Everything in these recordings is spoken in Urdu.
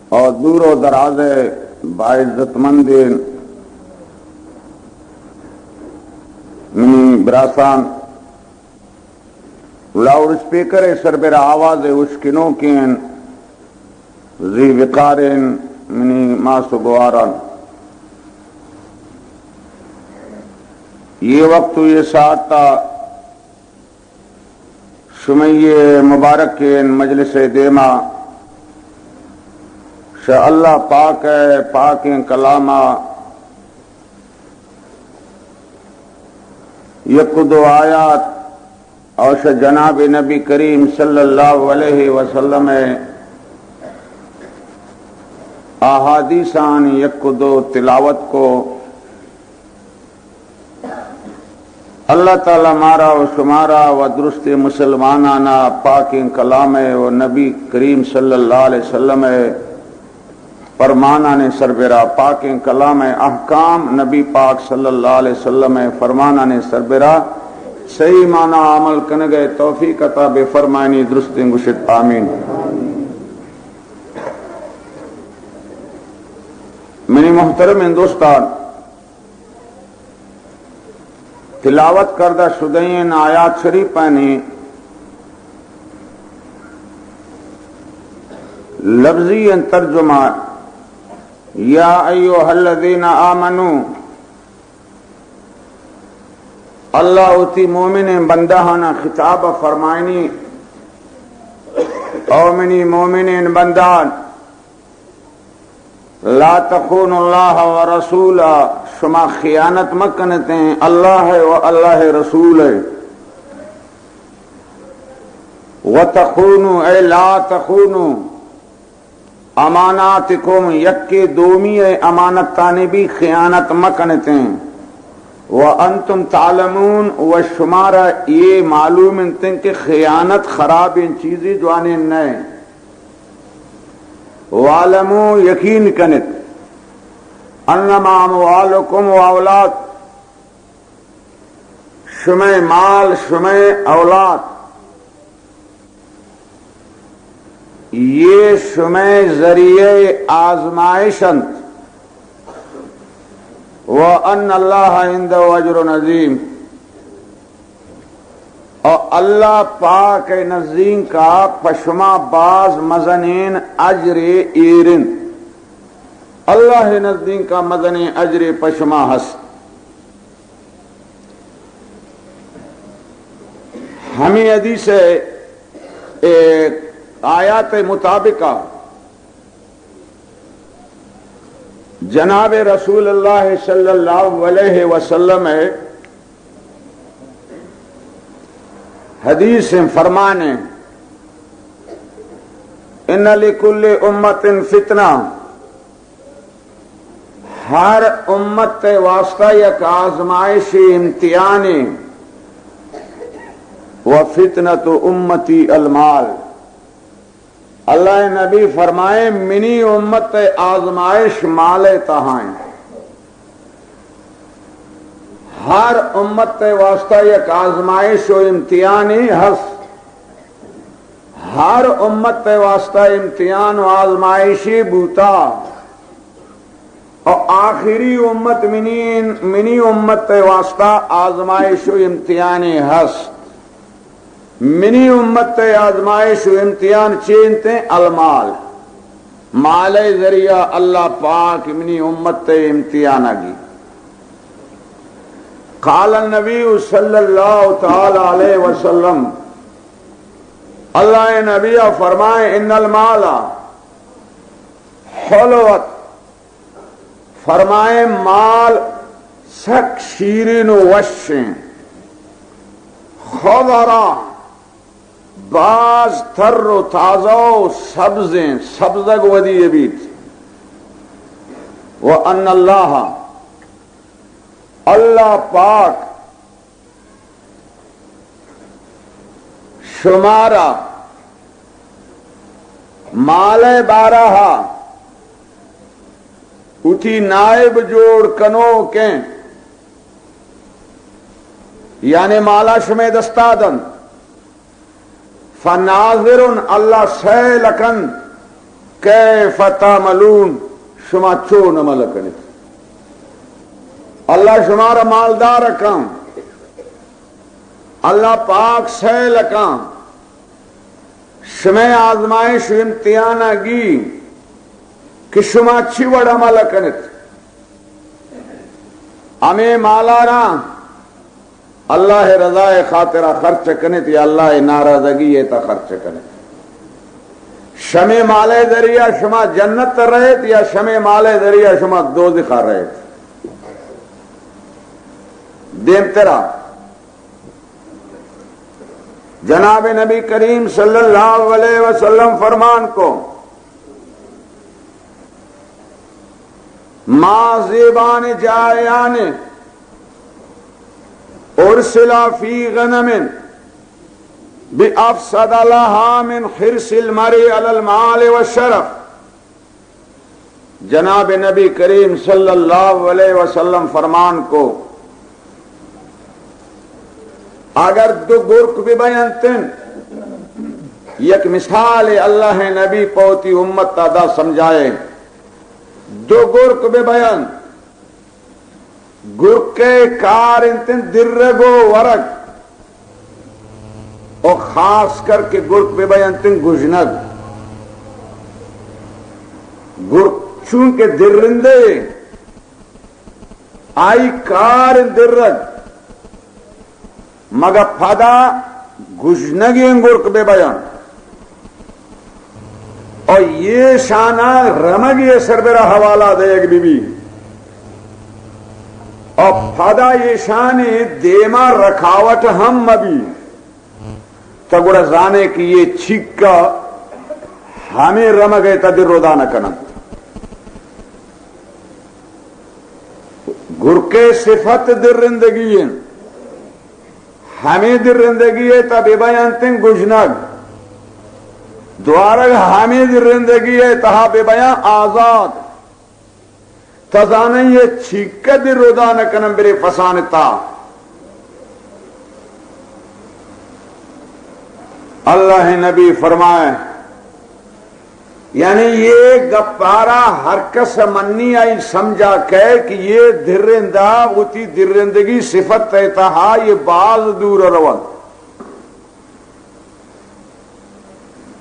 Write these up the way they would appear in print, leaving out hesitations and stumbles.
اور دور و دراز باعزت مند براسان لاؤڈ اسپیکر سربر آواز اشکنوں کے ذی وقار منی ماسو گواران یہ وقت یہ ساعت تا شمی مبارک کے مجلس دیما شاہ اللہ پاک ہے پاک کلامہ یک دو آیات اور شاہ جناب نبی کریم صلی اللہ علیہ وسلم احادیثان یک دو تلاوت کو اللہ تعالی مارا و شمارا و درست مسلمانانا پاک کلام و نبی کریم صلی اللہ علیہ وسلم فرمانا نے سربراہ پاک کلام احکام نبی پاک صلی اللہ علیہ وسلم فرمانا نے سربراہ صحیح معنی عمل کرنے گئے توفیق عطا بے فرمائنی درست گشت آمین۔ میری محترم ہندوستان تلاوت کردہ شدین آیات شریف نے لفظی ترجمہ یا ایوہ الذین آمنو اللہ اتی مومن بندہانا خطاب فرمائنی اومنی مومن بندان لا تخون اللہ و رسولہ شما خیانت مکنتے ہیں اللہ ہے و اللہ رسول ہے وَتَخُونُوا اے لا تخونوا اماناتکم یکی دومی امانت تانے بھی خیانت مکنتے ہیں وَأَنْتُمْ تَعْلَمُونَ و شمارا یہ معلوم انتیں کہ خیانت خراب ان چیزیں جو آنے نئے وَعَلَمُوا یقین کنت انما اموالکم و اولاد شمع مال شمع اولاد یہ شمع ذریعہ آزمائشند وَأَنَّ اللَّهَ عِنْدَهُ أَجْرٌ عَظِيمٌ اور اللہ پاک نزدین کا پشما باز مزنین اجر ایرن اللہ نزدین کا مزن اجر پشما ہست ہمیں حدیث آیات مطابقہ جناب رسول اللہ صلی اللہ علیہ وسلم حدیث فرمانے ان لکل امت فتنہ ہر امت واسطہ یک آزمائش امتحانی وفتنۃ امتی المال اللہ نبی فرمائے منی امت آزمائش مال تہائیں ہر امت واسطہ یک آزمائش و امتحانی ہس ہر امت واسطہ امتحان و آزمائشی بوتا اور آخری امت منی امت واسطہ آزمائش و امتحانی ہس منی امت آزمائش و امتحان چینتے المال مال ذریعہ اللہ پاک منی امت امتحان آگی قال النبی صلی اللہ تعالی علیہ وسلم اللہ نبی فرمائے ان المال حلوت فرمائے مال سک شیرین و وشیں خضرا باز تر و تازہ و سبزیں سبزگ ودی بیت وَأَنَّ اللَّهَ اللہ پاک شمارا مال بارہا اٹھی نائب جوڑ کنو کے یعنی مالا شمع دستادن فناظر اللہ سیلکن کیف تعملون شما چون عمل کنید. اللہ شمارا مالدار کام اللہ پاک سیل کام شمع آزمائش و امتحان گی کہ شما چی وڑ عمل کنید. ہمیں مالارا اللہ رضا خاطرہ خرچ کنید یا اللہ ناراضگی تا خرچ کنید. شمع مال ذریعہ شما جنت رہت یا شمع مال ذریعہ شما دوزخ رہت. دیم تیرا جناب نبی کریم صلی اللہ علیہ وسلم فرمان کو ما زیبان جائیان ارسلا فی غنم بأفسد لها من حرص المرء علی المال والشرف. جناب نبی کریم صلی اللہ علیہ وسلم فرمان کو اگر دو گرک بھی بیانتن یک مثال اللہ نبی پوتی امت تادا سمجھائے. دو گرک بھی بیان گرک کے کار انتن درگو ورگ اور خاص کر کے گرک بھی بیانتن گجنگ گرک چونکہ درندے آئی کار درگ مگر پھدا گجنگی گرک بے بیان اور یہ شانہ رمگی سربرہ حوالہ دے ایک بی بی اور پھدا یہ شانے دیما رکھاوٹ ہم مبی تگوڑا زانے کی یہ چھکا ہمیں رمگے تدر رودانہ کنا. گرکے صفت درندگی ہیں ہمیں درندگی ہے تب بیانتیں گجنگ دوارگ ہمیں درندگی ہے تہا بے بیان آزاد تزانے یہ چھکا در رودانہ کنم برے فسانتا. اللہ نبی فرمائے یعنی یہ گپارا ہر کس منی آئی سمجھا کہ یہ درندہ ہوتی درندگی صفت تہا یہ باز دور روان.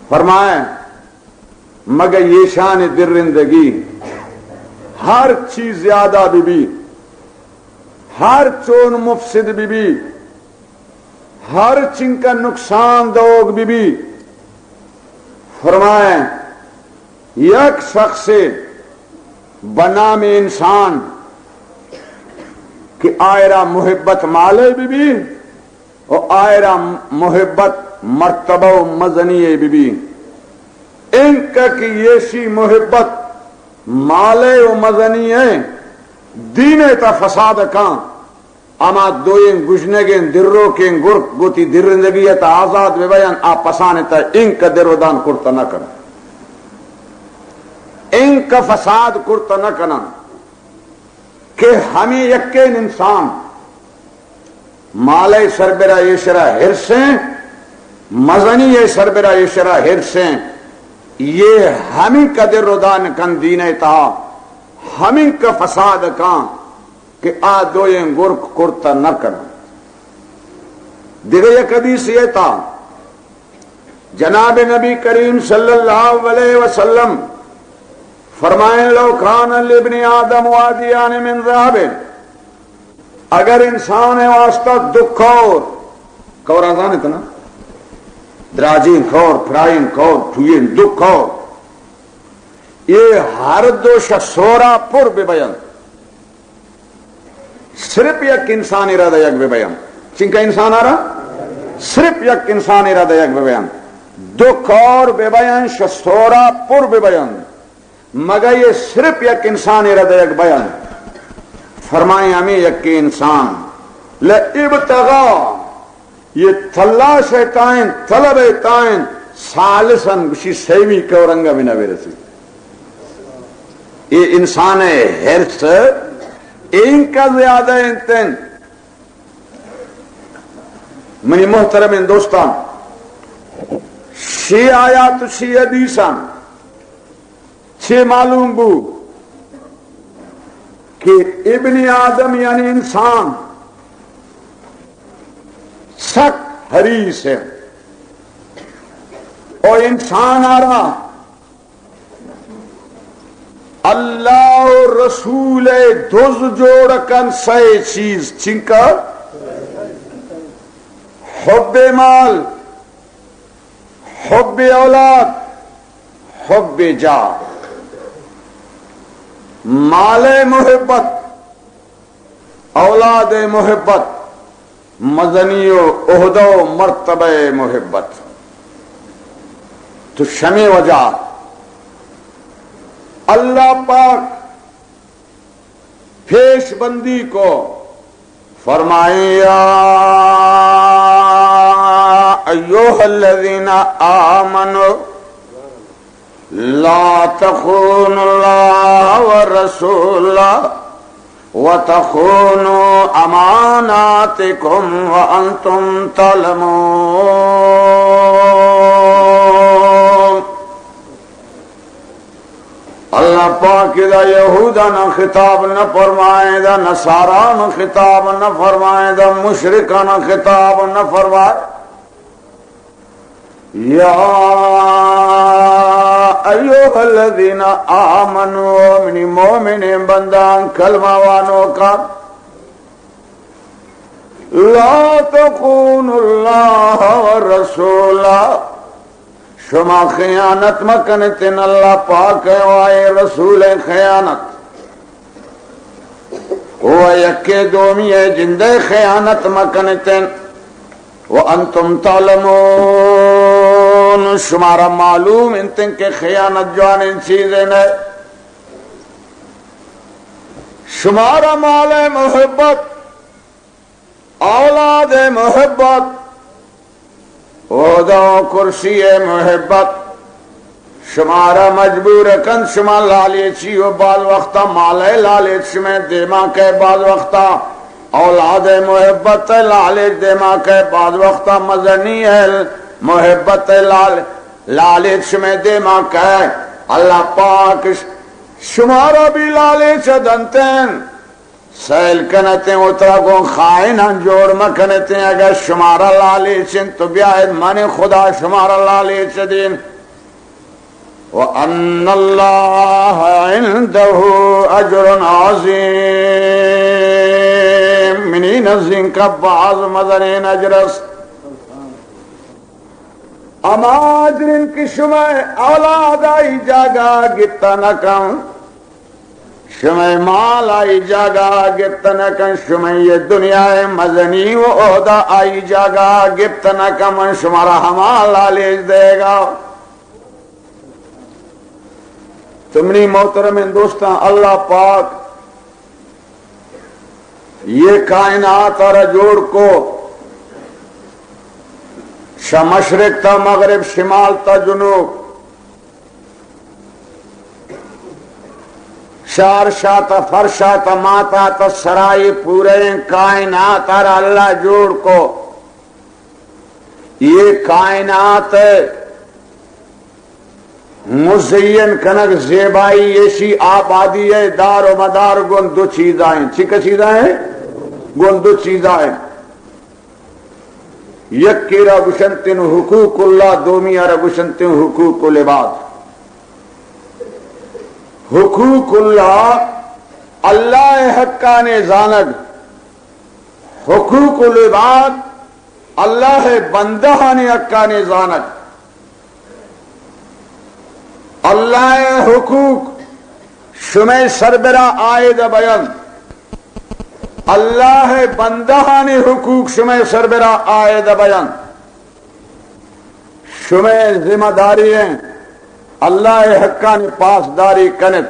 فرمائے مگر یہ شان درندگی ہر چیز زیادہ بھی ہر چون مفسد بھی ہر چن کا نقصان دوگ بھی. فرمائے یک شخص بنام انسان کہ آئرہ محبت مالے بھی اور آئرہ محبت مرتبہ و مزنی بھی. ان کا کہ یہ محبت مالے و مزنی ہے دین تا فساد کان اما دوئیں گجنگیں درو کے گرک گوتی درندگی تا آزاد بے بیان آپ پسانے تا ان کا درودان کرتا نہ کرنا ان کا فساد کرتا نہ کرنا کہ ہمیں یقین انسان مالے سربرہ یشرہ ہرسیں مزنی سربرہ یشرہ ہرسیں یہ ہمیں کا درودان کن دینے تا ہمیں کا فساد کان کہ دوئیں گرک کرتا نہ کرنا. دیکھے یک حدیث یہ تھا جناب نبی کریم صلی اللہ علیہ وسلم فرمائیں لو کان لابن آدم وادیان من ذہب اگر انسان واسطہ دکھ اور آزان اتنا دراجین خور پھرائن خور ٹھوئین دکھ اور یہ ہر دو شخصورا پر بے بیان صرف یک انسان ارادہ یک بے بیان چن کا انسان آ رہا صرف یک انسان ارادہ یک بے بیان دکھ اور بے بیان شخصورا پر بے بیان مگر یہ صرف یک انسان ارادہ یک بیان. فرمائیں ہمیں یک انسان لابتغا یہ تلاش تائن طلب تائن سالسن بشی سیوی کورنگا بنا بیرسی. یہ انسان حرص ان کا زیادہ انتن منی محترم دوستان شی آیات شی حدیثان چھ معلوم بو کہ ابن آدم یعنی انسان سخت حریص ہے، اور انسان آ رہا اللہ و رسول دھز جوڑ کن سے چیز چنکا حب مال، حب اولاد، حب جاہ، مال محبت، اولاد محبت، مزنی و عہدہ و مرتبہ محبت. تو شمع وجہ اللہ پاک پیش بندی کو فرمائے یا ایھا الذین آمنوا لا تخونوا اللہ والرسول وتخونوا اماناتکم وانتم تعلمون. اللہ پاک دا یہودا نہ خطاب نہ فرمائے، دا نصارا نہ خطاب نہ فرمائے، دا مشرکا نہ خطاب نہ فرمائے. یا ایھا الذین آمنوا، منی مومن بندان کلمہ وانو کا، لا تخونوا اللہ والرسول، شما خیانت مکنتن اللہ پاک وائے رسول خیانت، وہ یکے دومی جندے خیانت مکنتن، وانتم تعلمون، شمارا معلوم انتن کے خیانت جوان ان چیزیں نے شمارا مال محبت، اولاد محبت، عہدہ و کرسی محبت، شمارا مجبور کن شما لالیچی و بعض وقتا مال لالچ میں دیما کے بعض وقتا اولاد محبت لالچ دیما کے بعض وقتا مزنی ہے محبت لالچ میں دیما کے. اللہ پاک شمارا بھی لالچ دنتین سیل کنتے اترا کو خائن جوڑ مکنتے اگر شمارا لالچن تو بیائد من خدا شمارا لالچ دین. وَأَنَّ اللَّهَ عِنْدَهُ أَجْرٌ عَظِيمٌ، منی نزدین کا بعض مزنین اجرس اما اجرن کی شمع اولاد آئی جاگا گتا نکن، شمع مال آئی جاگا گتا نکن، شمع یہ دنیا مزنی و عہدہ آئی جاگا گتا نکن، شمارا ہمال آلیج دے گا. تمنی محترم دوستاں اللہ پاک یہ کائنات اور جوڑ کو مشرق تا مغرب، شمال تا جنوب، شارشا تا فرشا تا ماتا تا سرائی، پورے کائنات اور اللہ جوڑ کو یہ کائنات مزین کنک زیبائی یشی آبادی ہے، دار و مدار گن دو چیزائیں، چکا چیزائیں گن دو چیزائیں، یک کی رگشنتن حقوق اللہ، دومی رگشنتن حقوق العباد. حقوق اللہ اللہ حقانے زانگ، حقوق العباد اللہ بندہانے حقانے زانگ. اللہ حقوق شمع سربرا آئید بیان، اللہ بندہان حقوق شمع سربرا آئید بیان. شمع ذمہ داری ہیں اللہ حقان پاسداری کنت،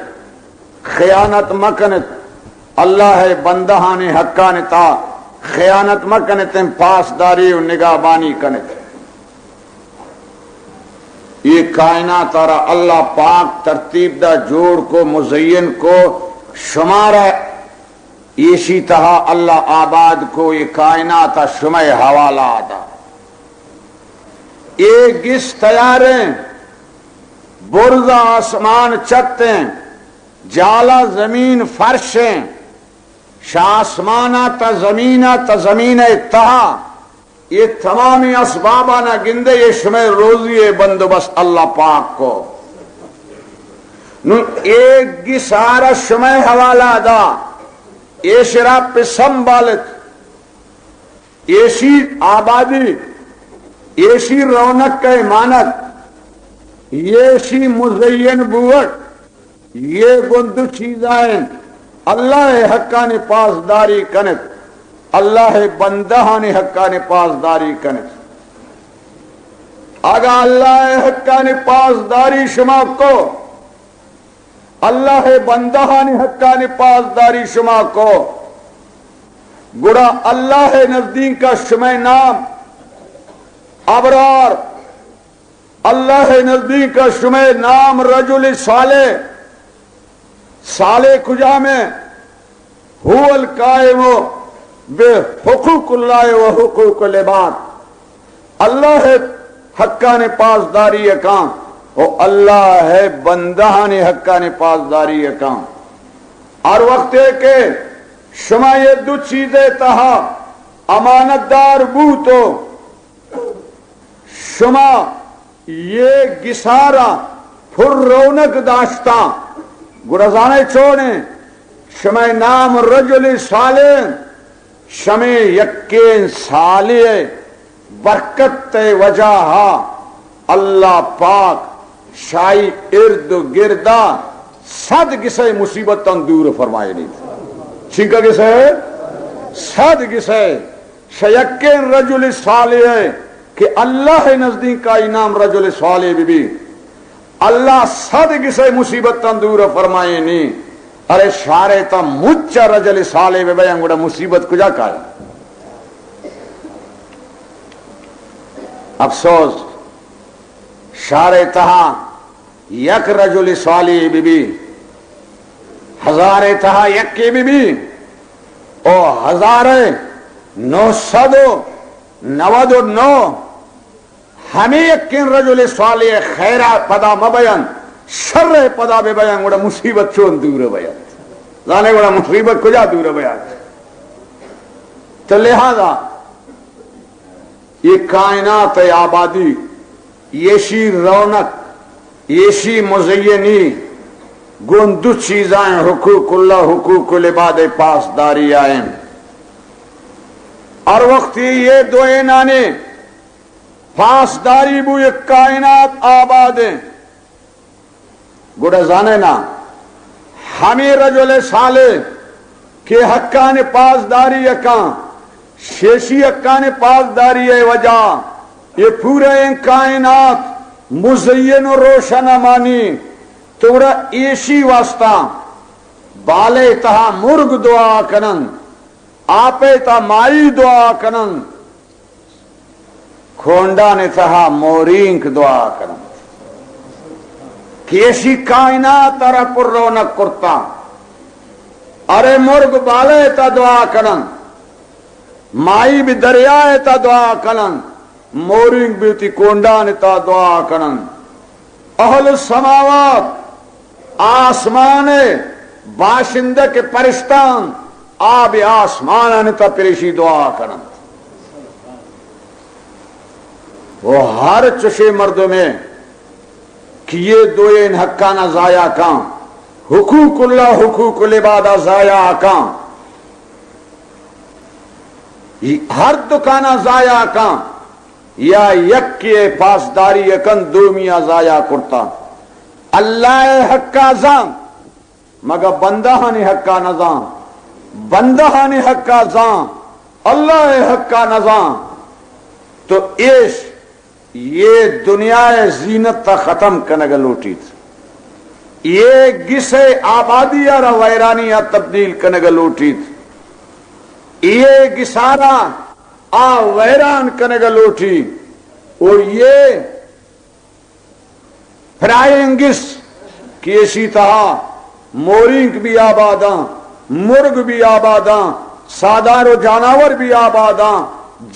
خیانت مکنت، اللہ بندہان حقان تا خیانت مکنت، پاسداری و نگہبانی کنت. یہ کائنات اور اللہ پاک ترتیب دا جوڑ کو مزین کو شمارا ایشی تہا اللہ آباد کو یہ کائنات شمع حوالہ دا. ایک گس تیاریں برز آسمان چتیں، جالا زمین فرشیں، شاسمانہ تا زمین اتہا، یہ تمامی اسبابانہ گندے یہ شمع روزی بندوبست اللہ پاک کو نو ایک گی سارا شمع حوالہ دا یہ شراب پہ سنبالت ایسی آبادی، ایسی رونق کا امانت، ایسی مزین بوٹ، یہ گندو چیزائیں اللہ حقان پاسداری کنت، اللہ بندہان حقان پاسداری کنت. اگر اللہ حقان پاسداری شما کو، اللہ بندہان حقان پاسداری شما کو، گڑا اللہ نزدیک کا شمع نام ابرار، اللہ نزدیک کا شمع نام رجل صالح. صالح کجا میں هو القائم بحقوق اللہ و حقوق العباد. اللہ حقان پاسداری کام اور اللہ ہے بندہان حقان پاسداری کام. اور وقت ہے کہ شما یہ دو چیزیں تہا امانت دار بو تو شما یہ گسارا پھر رونق داشتا گرزانے چھوڑیں شمع نام رجل صالح، شمع یقین صالح برکت وجہ اللہ پاک شائی ارد گردہ صد گسے مصیبت دور فرمائے نہیں تھا. چھنکا گسے صد گسے شیقین رجل صالح ہے کہ اللہ نزدیک کا انعام رجل صالح بھی اللہ صد گسے مصیبت دور فرمائے نہیں. ارے شارے تا مچا رجل صالح بے بیان گوڑا مصیبت کجا کھائے. افسوس شارے تہا یک رجل صالح بی ہزارے تہا یک کی بی او 1999 ہمیں یقین رجل صالح خیرہ پدا مبین شر پدا بے بیان گوڑا مصیبت چون دور بیان جانے گوڑا مصیبت کجا دور بیان. تو لہذا یہ کائنات آبادی، یشی رونق، یشی مزینی گندو چیزائیں حقوق اللہ حقوق العباد پاسداری آئیں. اور وقت یہ دو اینانے پاسداری بو یہ کائنات آبادیں گوڑا جانے نا ہمیں رجل صالح کے حقان پاسداری اکاں شیشی حقان پاسداری وجہ یہ پورے کائنات مزین و روشن مانی توڑا ایشی واسطہ بالے تہا مرگ دعا کنن، آپے تا مائی دعا کنن، کھونڈا نے تہا مورینک دعا کنن. کیسی کائنات ترہ پر رونق کرتا. ارے مرگ بالے تا دعا کنن، مائی بھی دریائے تا دعا کنن، مورینک بیوتی کھونڈا نے تا دعا کنن. اہل السماوات آسمان باشندہ کے پرشتان آب آسمان نے تا پریشی دعا کنن. وہ ہر چشے مردوں میں کیے دوئے حقانہ ضائع کام، حقوق اللہ حقوق العبادہ ضائع کام، ہر دکانہ ضائع کام یا یک کے پاسداری یکن دومیہ ضائع کرتا. اللہ حق کا زام مگر بندہانی حق کا نظام، بندہانی حق کا زام اللہ حق کا نظام. تو ایش یہ دنیا زینت تا ختم کنگا لوٹی تھی، یہ گسے آبادی اور ویرانی تبدیل کنگا لوٹی تھی، یہ گسارا ویران کنگا لوٹی. اور یہ فرائنگس کیسی تہا مورینک بھی آباداں، مرگ بھی آباداں، سادار و جانور بھی آباداں،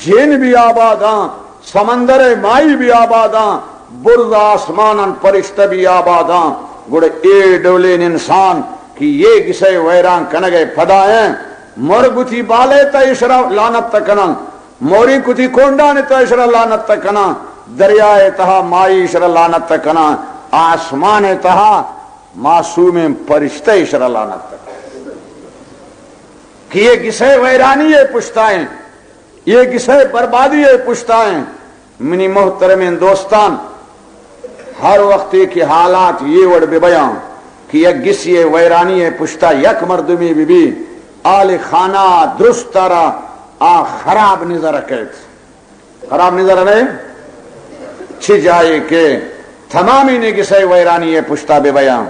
جن بھی آباداں، سمندر مائی بھی آباداں، برز آسمانن پرشتہ بھی آباداں گوڑے اے ڈولین انسان کہ یہ کسے ویران کنگے پھدائیں مرگتی بالے تا اشرا لانت تکنن موری کتی کونڈان تا اشرا لانت تکنن دریائے تہا مائی اشرا لانت تکنن آسمان تہا معصوم پرشتہ اشرا لانت تکنن کہ یہ کسے ویرانی پشتائیں یہ کسے بربادی پشتائیں. منی محترم دوستان ہر وقت کی حالات یہ وڑ بے بیان کہ یک گسی ویرانی پشتا یک مردمی بی بی آل خانہ درست تارا خراب نظر رکھت خراب نظر رہے چھ جائے کہ تمامی نے گسی ویرانی پشتا بے بیان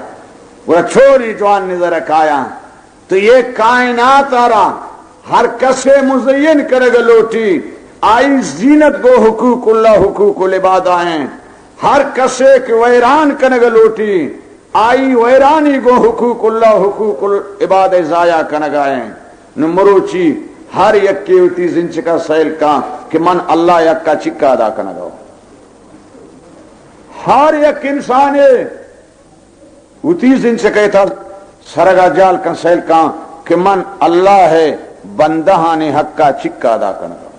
وہ چھوڑی جوان نظر رکھایا تو یہ کائنات آرا ہر کسے مزین کرے گا لوٹی آئی زینت کو حقوق اللہ حقوق العباد آئیں ہر کسے کے ویران کرنے گا لوٹی آئی ویرانی کو حقوق اللہ حقوق العباد ضائع کرنے گا آئیں نمروچی ہر یک کی ہوتی زنچ کا سیل کا کہ من اللہ یک کا چکا ادا کرنے گا ہر یک انسان ہوتی زنچ کہتا سرگا جال کا سیل کا کہ من اللہ ہے بندہان حق کا چکا ادا کرنے گا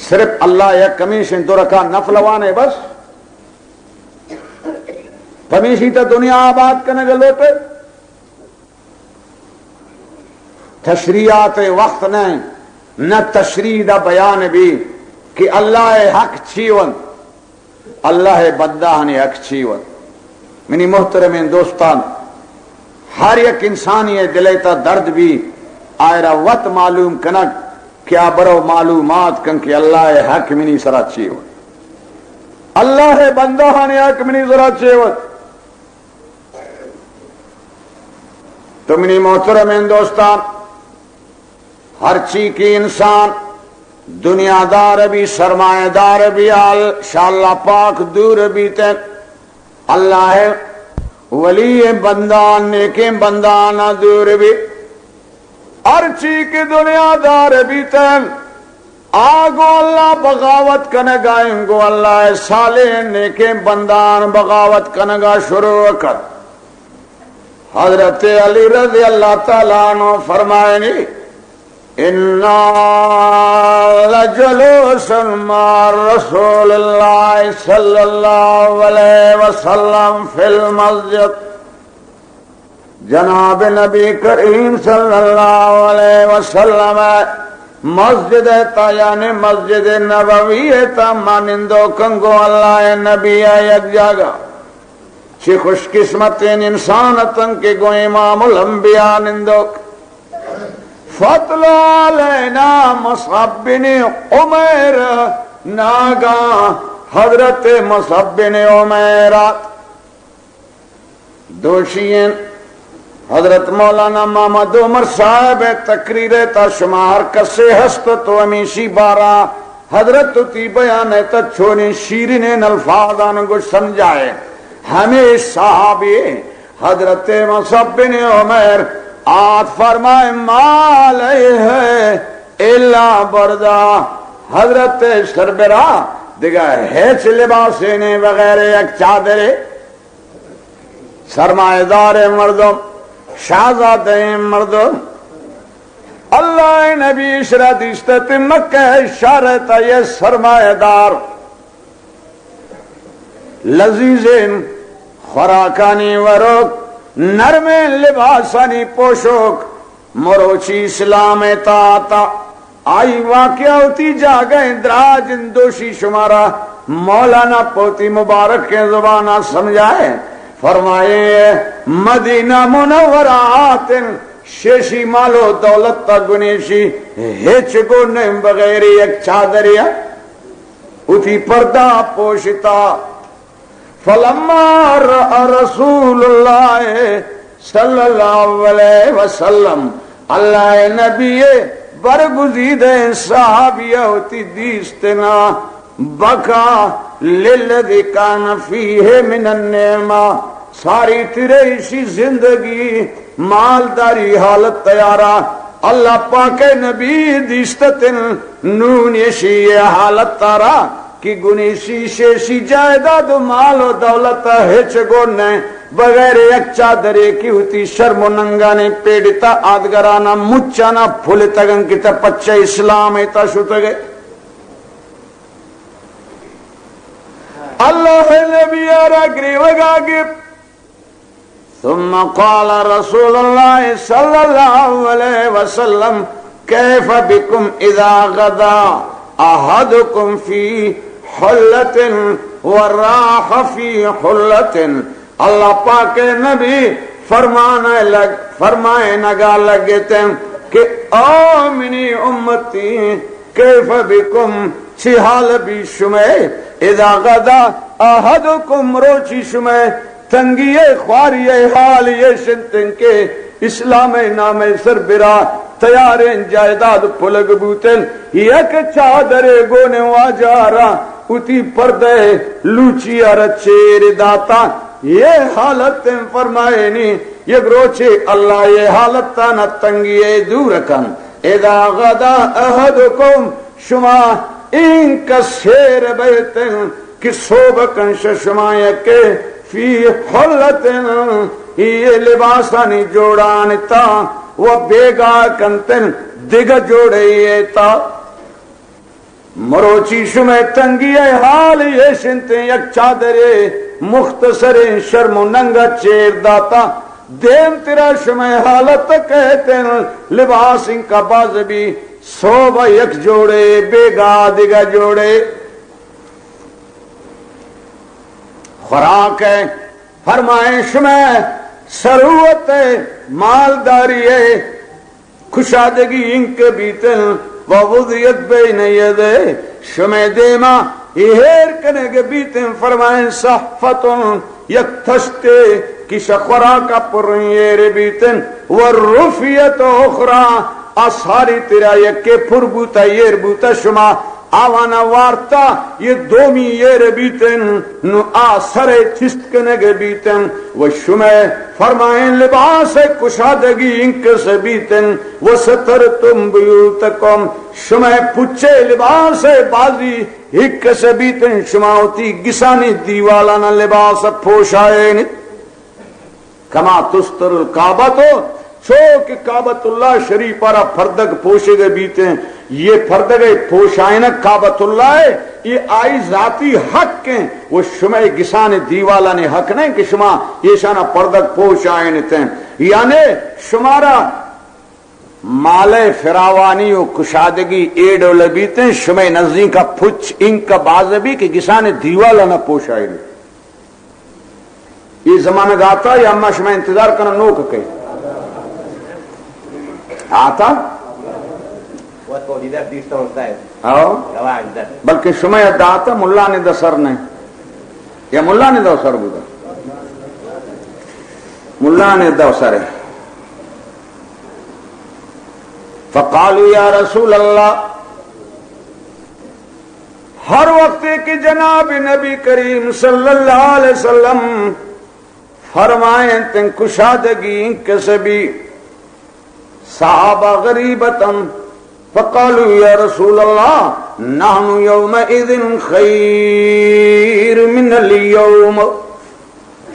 صرف اللہ یا کمیشن دو رکھا نفلوانے بس پمیشی تا دنیا آباد کرنے گا لوٹے تشریعات وقت نہیں نہ تشریع دا بیان بھی کہ اللہ حق چیون اللہ بندہان حق چیون. منی محترم دوستان ہر ایک انسانی دلیتا درد بھی آئرہ وط معلوم کنک کیا برو معلومات کن کہ اللہ حق منی سرا چیو اللہ بندہ نے حق منی سرا چیو. تو منی محترم دوستان ہر چیز کی انسان دنیا دار بھی سرمایہ دار بھی شاءاللہ پاک دور بھی تک اللہ ولی بندان نیکیں بندان دور بھی ہر چیز کی دنیا دار بھی تن آگو اللہ بغاوت کنگا انگو اللہ صالح نیکیں بندان بغاوت کنگا شروع کر. حضرت علی رضی اللہ تعالیٰ عنہ فرمائنی اِنَّا لَجَلُوسٌ مَعَ رَسُولِ اللَّهِ صلی اللہ علیہ وسلم فی المسجد. جناب نبی کریم صلی اللہ علیہ وسلم مسجد تا یعنی مسجد نبوی تا مانندو کنگو اللہ نبی یک جاگا چی خوش قسمت انسانتن کے گو امام الانبیاء نندو فضل علینا مصعب بن عمیر ناگا حضرت مصعب بن عمیرات دوشین حضرت مولانا محمد عمر صاحب تقریر تا شمار کسے ہست تو ہمیشی بارا حضرت تی بیان تا چھوڑی شیرین الفاظان کو سمجھائے ہمیں صحابی حضرت مصعب بن عمیر آت فرمائے مال ہے اللہ بردا حضرت سربراہ دیگا ہیچ لباسینے وغیرہ یک چادرے سرمایہ دار مردم شہزادہ مردم اللہ نبی اشرت اشتت مکہ اشارت یہ سرمایہ دار لذیذین خوراکانی وروک نرم لباسانی پوشوک مروچی اسلام تاتا آئی واقعہ ہوتی جا گئے دراج اندوشی شمارا مولانا پوتی مبارک کے زبانہ سمجھائے فرمائے مدینہ منورات شیشی مالو دولت تا گنیشی ہیچ گنے بغیر ایک چادریا اتی پردہ پوشتا فلما رأى رسول اللہ صلی اللہ علیہ وسلم اللہ نبی برگزید صحابیہ ہوتی دیستنا بکا للذی کان فیہ من النعمہ ساری تیرے اسی زندگی مالداری حالت تیارہ اللہ پاک نبی دیستتن نون یشی حالت تارا کی گنیسی شیشی جائیداد مال و دولت ہچ گونے بغیر یک چادرے کی ہوتی شرم و ننگانے پیڑتا آدگرانا مچانا پھولتا گن کی تا پچھا اسلام ایتا شتا گئے اللہ نبی آرہ گریوگا گئے ثم قال رسول اللہ صلی اللہ علیہ وسلم کیف بکم اذا غدا احدکم فی حلت وراح فی حلت اللہ پاک نبی فرمائے نگا لگتے کہ آمنی امتی کیف بکم چی حال بھی شمع اذا غدا احدکم روچی شمع تنگی خواری حال یہ شنتن کے اسلام نام سربراہ تیارین جائیداد پلگ بوتن یک چادر گونے واجارا اتی پردے لوچی ارچیر داتا یہ حالت فرمائے نی یک روچے اللہ یہ حالت تانا تنگی دور کن اذا غدا احدکم شما ان کا سیر بیتن کی صوبکن شما یکے فی حلت یہ لباسانی جوڑانتا وہ بیگا کنتن دگ جوڑے تا مروچی شمع تنگی حال یہ شنتے یک چادرے مختصر شرم و ننگا چیر داتا دیم تیرا شمع حالت کہتے لباس ان کا باز بھی صوبہ یک جوڑے بیگا دگا جوڑے خوراک ہے فرمائیں شمع سروت ہے مالداری ہے کشادگی انک بیتن ووضیت بین یدے شمع دیما ایہیر کنگ بیتن فرمائیں صحفتن یک تشتے کش خوراکا پرنیر بیتن والرفیت اخرى اصحاری تیرا یکے پر بوتا یر بوتا شما آوانا وارتا یہ دومی یہ ربیتن نو آسر چست کنگ بیتن و شمع فرمائیں لباس کشادگی انک سبیتن و سترتم بیوتکم شمع پچھے لباس بازی ہک سبیتن شمع ہوتی گسانی دیوالانا لباس پوشائیں کما تستر الکعبہ تو چوک کعبۃ اللہ شریف پارا پردگ پوشے گئے بیتے ہیں یہ پردگ پوشائن کعبۃ اللہ ہے یہ آئی ذاتی حق ہیں وہ شمع گسان دیوالا نے حق نہیں کہ شما یہ شانہ پردگ پوشائن تھے یعنی شمارا مال فراوانی و کشادگی ایڈ و لبیتے ہیں شمع نزدین کا پھچ ان کا بازبی کہ گسان دیوالا نہ پوشائن یہ زمانہ داتا یا اما شمع انتظار کرنا نوک کہیں آتا بلکہ شمع داتا ملا نے دا سر نے یا ملا نے دا سر بودا ملا نے دا سر ہے فقالوا یا رسول اللہ ہر وقت کی جناب نبی کریم صلی اللہ علیہ وسلم فرمائیں تن کشادگی کسبی صحابہ غریبتاً فقالوا یا رسول اللہ نحن یومئذ خیر من اليوم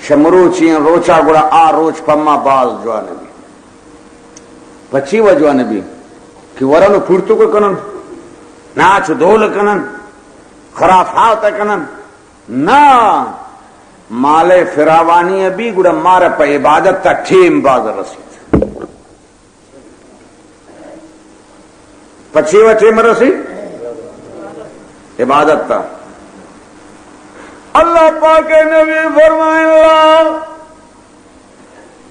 شمروچی روچا گڑا آ روچ پما باز جوانبی پچی و جوانبی کہ ورنو پھرتو کو کنن ناچ دول کنن خرافات کنن نا مال فراوانی ابھی گڑا مارا پا عبادت تا ٹھیم باز رسید پچھی و ٹھیم رسی عبادت تا اللہ پاک نبی فرمائے اللہ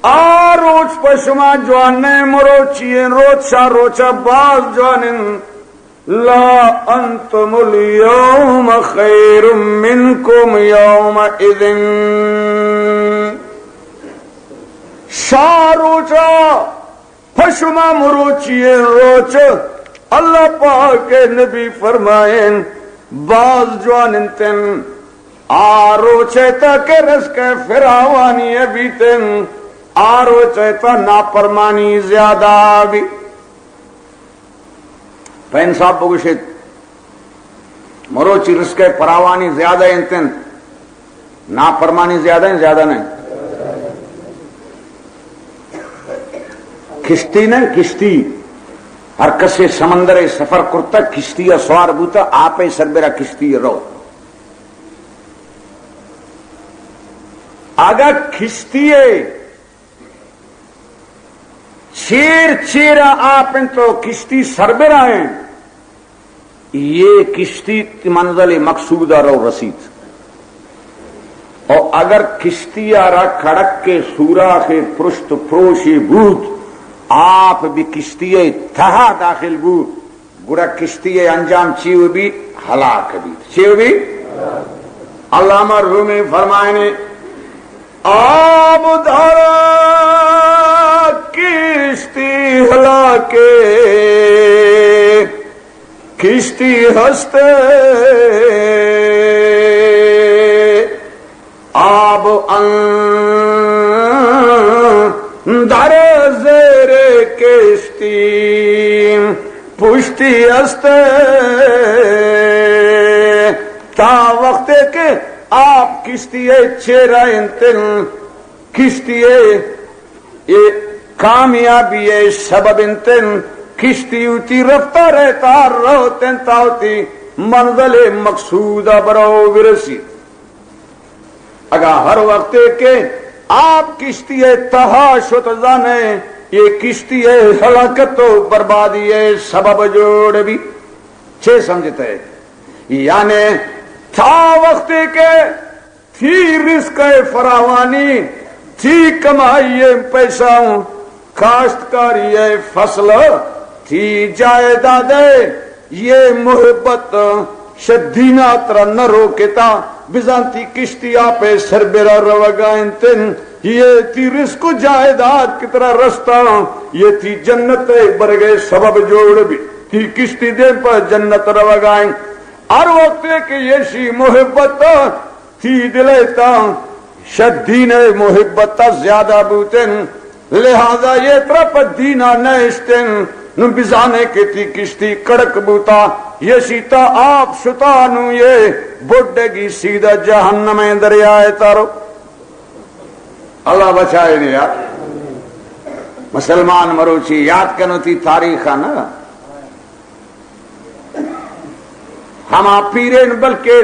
آ روچ پشما جوانے مروچی روچا روچا باز جوانن لا انتم اليوم خیر منکم یومئذ شاہ روچا پشما مروچی روچ اللہ پاک نبی فرمائیں باز جوانن تن آرو چیتا کے رزق فراوانی ابھی تن آرو چیتا ناپرمانی زیادہ بھی فانصاب بگشت مروچی رزق پراوانی زیادہ انتن نافرمانی زیادہ ہیں زیادہ نہیں کشتی نہیں کشتی ہر کسے سمندر سفر کرتا کشتی سوار بوتا آپ سربرا کشتی رو اگر کشتی چیر چیرا آپ تو کشتی سربرا ہیں یہ کشتی منزل مقصودہ رو رسید اور اگر کشتی آرا کھڑک کے سوراخ پرشت پروشی بوت آپ بھی کشتی تہا داخل بوت گڑا کشتی انجام چیو بھی ہلاک بھی چیو بھی علامہ رومی فرمائنے آب دھارا کشتی ہلاکے کشتی ہستے آب اندر زیر کشتی پشتی ہستے تا وقت کے آپ کشتی چیرا انتن کشتی یہ کامیابی سبب انتن کشتی اتی رفتہ رہتا روتن تاوتی منزل مقصودہ برو برسی اگر ہر وقت کے آپ کشتی تہا شت زانے یہ کشتی ہلاکت و بربادی سبب جوڑ بھی چھے سمجھتے ہیں یعنی تھا وقت کے تھی رزق فراوانی تھی کمائی پیسہ کاشتکاری فصل تھی جائیداد یہ محبت شدینا ترا نہ روکتا بزانتی کشتی آپ سربرا روگائن تن یہ تھی رزق جائیداد کی طرح رستہ یہ تھی جنت برگے سبب جوڑ بھی تھی کشتی دے پر جنت روگائن ہر وقت کہ یشی محبت تھی دلیتا شدین محبت زیادہ بوتن لہذا یہ طرف دینا نیشتن نو بزانے کی تھی کشتی کڑک بوتا یہ سیتا آپ شتانو یہ بڑھے گی سیدھا جہنم دریائے تارو اللہ بچائے دیا مسلمان مروچی یاد کنو تھی تاریخ نا ہم آپ پیرین بلکہ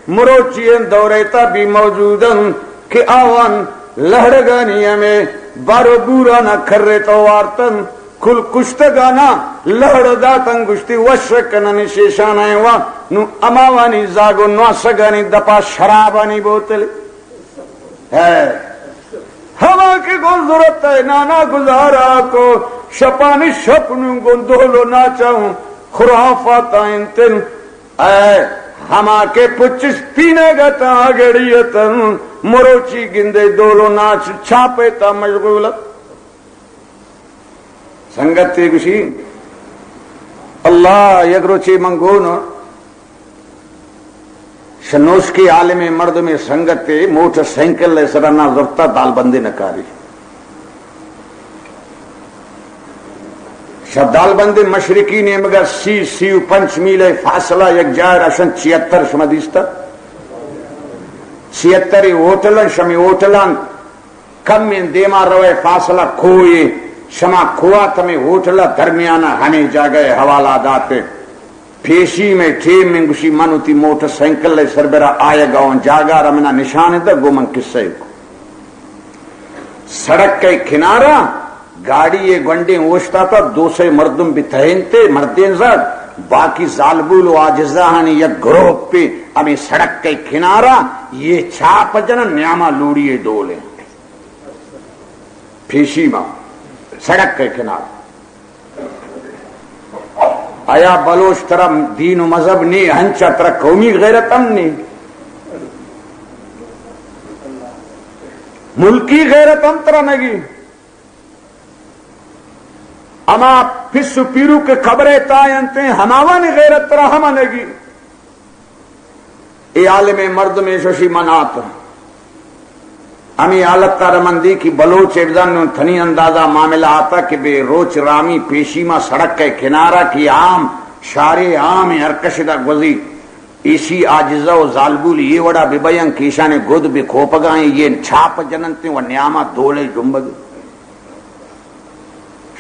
مروچین دوریتا بھی موجودن کہ آوان لہڑگانی میں بارو بورا نہ کھرے تو وارتن کل کشتگانا لہڑ داتن گشتی وشکن نشیشان ایوا نو اماوانی زاگو نواسگانی دپا شرابانی بوتل ہے ہوا کی گزرت ہے نانا گزارا کو شپانی شپنوں گندولو ناچاؤں خرافات انتن اے ہما کے پچس پینے گتا گڑیتن مروچی گندے دولو ناچ چھاپے تا مشغولت سنگت تی گشی اللہ یک روچی منگون شنوش کی عالم مرد میں سنگت تی موٹر سینکل لے سرنا ضبطہ دال بندی نکاری شدال بندی مشرقی نے مگر سی 5 میل فاصلہ یک جائر اشن 76 شمدیستا 76 ہوتلن شمی ہوتلن کم میں دیما روے فاصلہ کھوئی شما کھوات میں ہوتلہ درمیانہ ہمیں جاگئے حوالہ داتے پیشی میں ٹھیم میں گوشی منو تی موٹر سینکل لے سربرا آئے گاؤں جاگا رمنا نشانے دا گومن کسے کو سڑک کے کنارہ گاڑی یہ گنڈے اوشتا تھا 200 مردم بھی تہنتے مردین زد باقی ظالبول و آجزاہانی یک گروپ پہ ہمیں سڑک کے کنارہ یہ چھاپ جنا نیاما لوڑیے دولے پیشی ماں سڑک کے کنارہ آیا بلوچ طرح دین و مذہب نہیں ہنچا طرح قومی غیرت ہم نہیں ملکی غیرت ہم طرح نگی اما پسو پیرو کے خبریں تائنتے ہماوانی غیرت طرح ہم نگی اے عالم مرد میں شوشی منات امی حالت تارمندی کی بلوچ ابزان نے تھنی اندازہ معاملہ آتا کہ بے روچ رامی پیشی ماں سڑک کے کنارہ کی عام شارع عام ارکشدہ گوزی ایسی آجزہ و ظالبولی یہ وڑا ببیان کیشان گود بے کھوپگائیں یہ چھاپ جننتے و نیامہ دولے جنبگ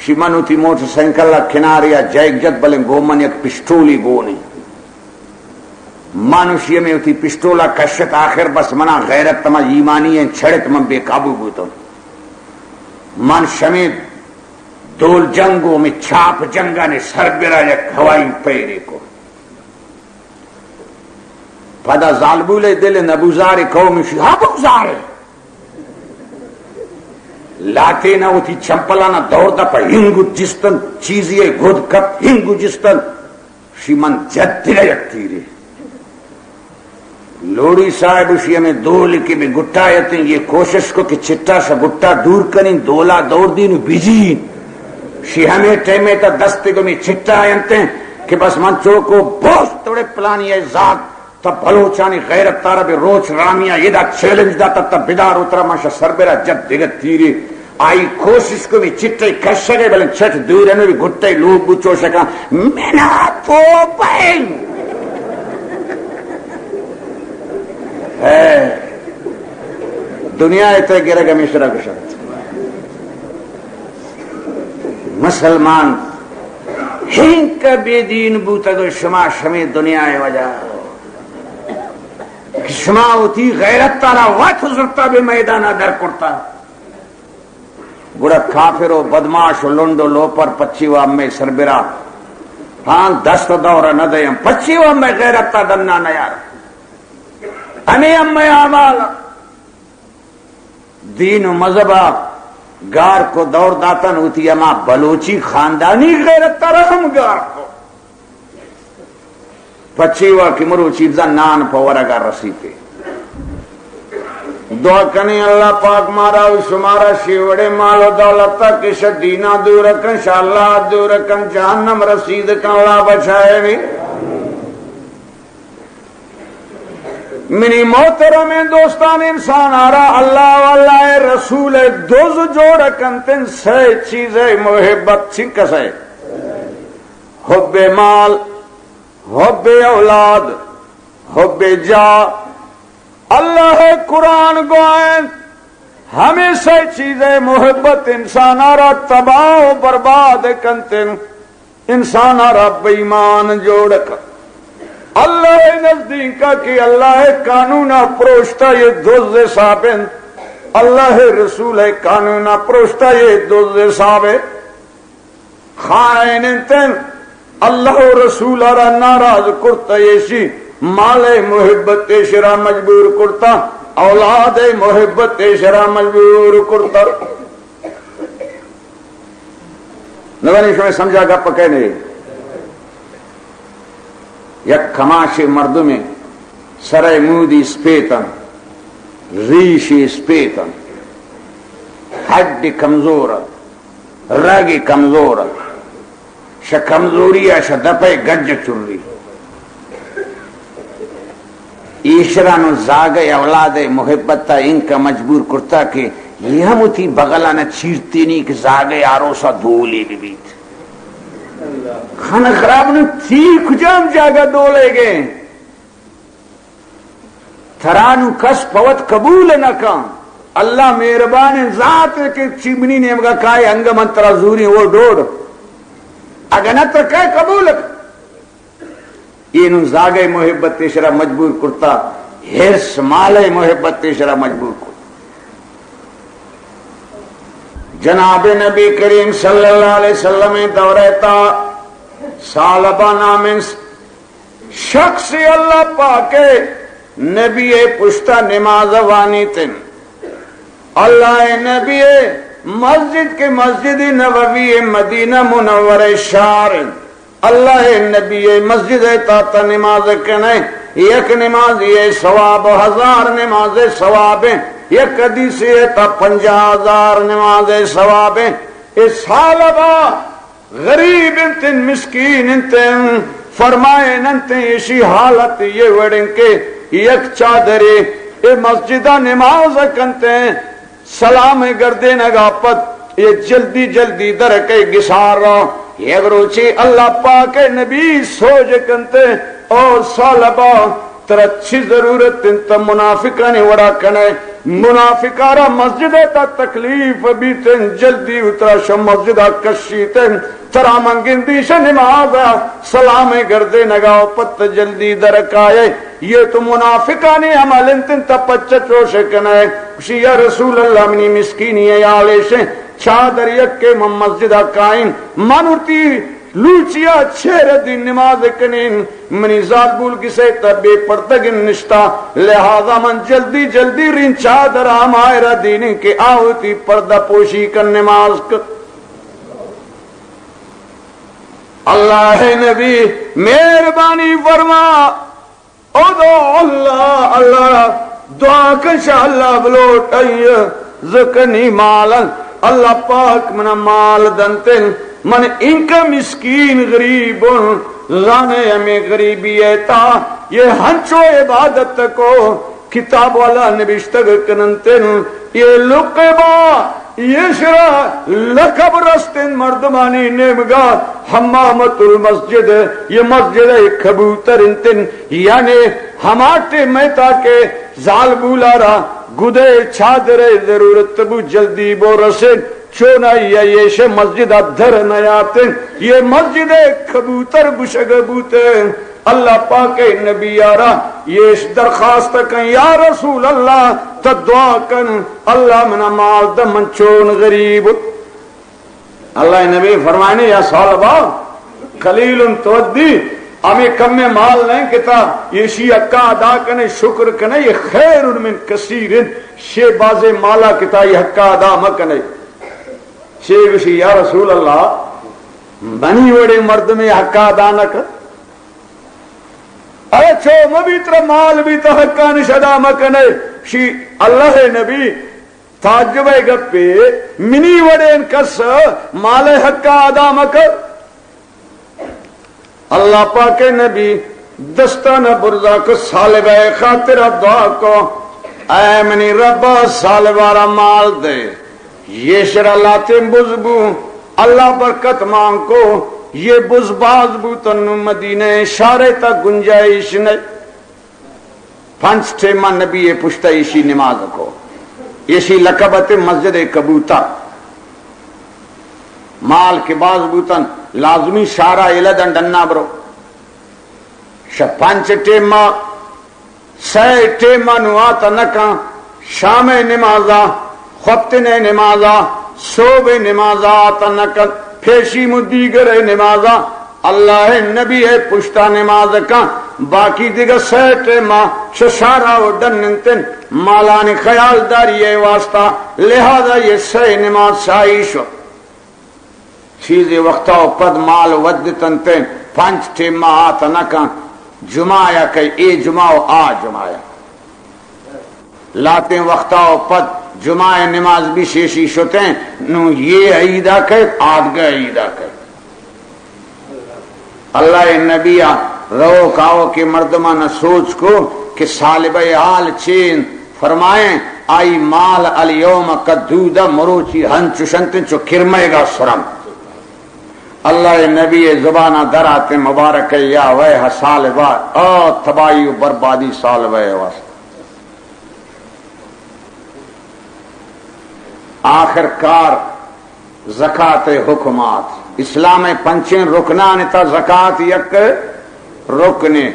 شیمانو تی موٹر سینکلہ کناریا جائگ جد بلیں گومن یک پشٹولی گونی مانوشی میں ہوتی پشٹولہ کشت آخر بس منا غیرت تمہ ایمانی ہیں چھڑت من بے قابو بوتا من شمید دول جنگوں میں چھاپ جنگا نے سر برا یک ہوائی پیرے کو پدا ظالبولے دل نبوزار قومی شہاب ابزار لاتے نہ ہوتی چمپلانا دوڑ دا پا ہنگو جستن چیزی گھد کپ ہنگو جستن شیمن جد دل یکتی رہے لوڑی صاحب اسی ہمیں دو لکے میں گٹا یتیں یہ کوشش کو کہ چٹا سا گٹا دور کریں دولا دور دین بیجین شی ہمیں ٹیمے تا دستے کو میں چٹا ینتیں کہ بس منچو کو بہت توڑے پلانی ہے ذات تا بلوچانی غیرت تارا بے روچ رامیا یہ دا چیلنج دا تا بیدار اترا ماشا سربیرہ جب دیگت تیری آئی کوشش کو بھی چٹے کش سکے بلن چھٹ دور ہے بھی گھٹے لوگ بچو شکا مینا تو پہن دنیا اتنے گرے گا مشرہ کو شرط مسلمان ہنگ کا بے دین بوتا گو شما شمی دنیا ہے وجہ شما ہوتی غیرت تارا وقت حضرتا بے میدانہ در کرتا گڑا کافر و بدماش و لنڈو لوپر پچیو امی سربرا ہاں دست دورہ نہ دیم پچیو امی غیرت تا دننا نیار امی امی آمال دین و مذہبہ گار کو دور داتن ہوتی اما بلوچی خاندانی غیرت تا رحم گار کو پچیوہ کی مروچی زنان پورگا رسیتے دعا کنی اللہ پاک مارا و شمارا شیوڑے مال و دولتا کش دینا دور کن شاءاللہ دور کن جہنم رسید کن اللہ بچائے بھی منی محترم دوستان انسان آرا اللہ واللہ رسول دوز جوڑ کن تن سے چیزیں محبت چنکس ہے حب مال حب اولاد حب جا اللہ قرآن گوائن ہمیں سے چیزیں محبت انسان آرا تباہ و برباد کنتن انسان آرا بیمان جوڑ کر اللہ نزدیک کا کہ اللہ قانون پروشتا یہ دوز صابن اللہ رسول قانون پروشتا یہ دوز صابن خائن انتن اللہ رسول آرا ناراض کرتا یہ مال محبت شرا مجبور کرتا اولاد محبت شرا مجبور کرتا نوانیش میں سمجھا گا پکے نہیں یک کماش مرد میں سرے مودی سپیتن ریشی سپیتن ہڈی کمزور رگی کمزور ش کمزوری ش دپے گج چلی ایشرانو زاگے اولاد محبت تا ان کا مجبور کرتا کہ یہ ہم اتی بغلانہ چیرتی نہیں کہ زاگے آروسا دولی بھی بیت کھانا خراب نے تھی کجام جاگہ دولے گئے تھرانو کس پوت قبول نہ کام اللہ مہربان ذات کے چیمنی نے مگا کائے انگ منترا زوری وہ ڈوڑ اگنتر کائے قبول اینو زاگے محبت تیشرا مجبور کرتا ہرس مالے محبت تیشرا مجبور کرتا جناب نبی کریم صلی اللہ علیہ وسلم دورتا سالبہ نامن شخص اللہ پاکے نبی پشتا نماز وانی تن اللہ نبی مسجد کے مسجد نبوی مدینہ منور شار اللہ نبی مسجد تا نماز کنے یک نماز یہ ثواب 1000 نماز ثواب یک حدیث تا 50,000 نماز ثواب اس سالبہ غریب انتن مسکین انتن فرمائے ننتن اسی حالت یہ وڑن کے یک چادرے اے مسجدہ نماز کنتے سلام گردے نگا پت یہ جلدی جلدی درکے گسار رہا یک روچی اللہ پاک نبی سوچ کنتے او سالبا ترا چی ضرورت انتا منافقانی وڑا کنے منافقارا مسجد تا تکلیف بیتن جلدی اترا شم مسجد کشیتن ترا منگندیش نمازا سلام گردے نگاو پت جلدی درکائے یہ تو منافقانی عمل انتن تا پچا چوش کنے کشی یا رسول اللہ منی مسکینی ایالشیں چادر یک کے مسجد قائم منورتی لوچیا چھیر دن نماز کنین منی ذات بول کسے تبے پردگن نشتا لہذا من جلدی جلدی رین چادر آمائرہ دین کے آوتی پردہ پوشی کن نماز کر اللہ نبی مہربانی فرما او دو اللہ اللہ دعا کشا اللہ بلوٹ ای زکنی مالن اللہ پاک من مال دنتن من ان کا مسکین غریب لانے ہمیں غریبی ایتا یہ ہنچو عبادت کو کتاب والا نبشتگ کننتن یہ لقبا یہ شرع لقب رستن مردمانی نمگا حمامت المسجد یہ مسجد کبوتر انتن یعنی ہمارتے میں تاکہ زال بولارا گدے چھادرے ضرورت بو جلدی بو رسن چونا یہ شے مسجد ادھر نیاتن یہ مسجد کبوتر گشگ بوتن اللہ پاک نبی یارا یہ درخواست کن یا رسول اللہ تدعا کن اللہ منا مال دمن چون غریب اللہ نبی فرمائنے یا صالبہ قلیل تودی ہمیں کم میں مال نہیں کتا یہ شی اکا ادا کنے شکر کنے یہ خیر من کثیر شے باز مالا کتا یہ حقا ادا مکنے شیخ شی یا رسول اللہ بنی وڑے مرد میں حقا ادا نہ کر ارے چھو مبیتر مال بھی تو حقا نشدا مکنے شی اللہ نبی تعجب گپے منی وڑے کس مال حقا ادا مکر اللہ پاک نبی دستانہ برزا کو سالبہ خاطر دعا کو اے منی رب سالبارہ مال دے یہ شرع لاتم بزبو اللہ برکت مانگ کو یہ بزباز بوتن مدینہ اشارے تا گنجائش نے پنچ ٹھیما نبی پشتا ایشی نماز کو ایشی لقبت مسجد کبوتر مال کے باز بوتن لازمی شارع الدن ڈننا برو پنچ ٹیما سی ٹیما نواتا نکا شام نمازا خبتن نمازا صوب نمازا آتا نکا پیشی مدیگر نمازا اللہ نبی ہے پشتا نماز کا باقی دیگر سی ٹیما شارع و ڈننتن مالانی خیال داری ہے واسطہ لہذا یہ سی نماز شائشو چیزی وقتا و پد مال ودتن تین پنچ ٹیما آتا نکا جمعہ کئی اے جمعہ و آ جمعہ لاتے وقتا و پد جمعہ نماز بھی شیشی شتیں نو یہ عیدہ کئی آدھگا عیدہ کئی اللہ نبی رو کاؤ کے مردمان سوچ کو کہ سالبہ حال چین فرمائیں آئی مال الیوم قدودہ مروچی ہنچو شنتن چو کرمے گا سرم اللہ نبی زبانہ در آتے مبارک یا ویہ سالبہ او تباہی و بربادی سالبہ واسطہ آخر کار زکاة حکمات اسلام پنچین رکنان تا زکاة یک رکنے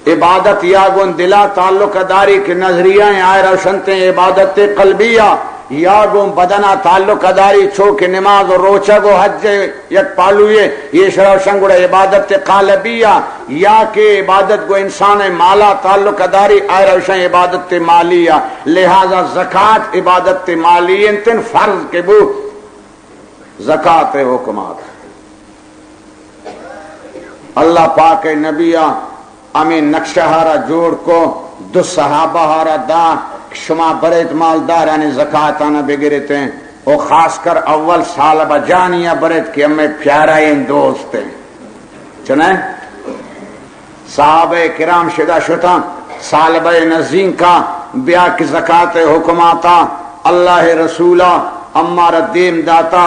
عبادت یاگون دلا تعلق داری کے نظریہ آئے روشنتے عبادت قلبیہ یاگون بدنا تعلق داری چوک نماز و روچہ گو حج یک پالوئے یہ شروشن گوڑا عبادت قالبیہ یا کہ عبادت گو انسان مالا تعلق داری آئے روشن عبادت مالیہ لہذا زکاة عبادت مالی انتن فرض کے بو زکاة حکمات اللہ پاک نبیہ ہمیں نقشہ ہارا جوڑ کو دو صحابہ ہارا دا شما برید مالدار یعنی زکاة آنا بگرتے ہیں وہ خاص کر اول سالبہ جانیہ برید کہ ہمیں پیارا ان دوست ہیں چنیں صحابہ کرام شدہ شتا سالبہ نزین کا بیا کی زکاة حکماتا اللہ رسولہ امار دیم داتا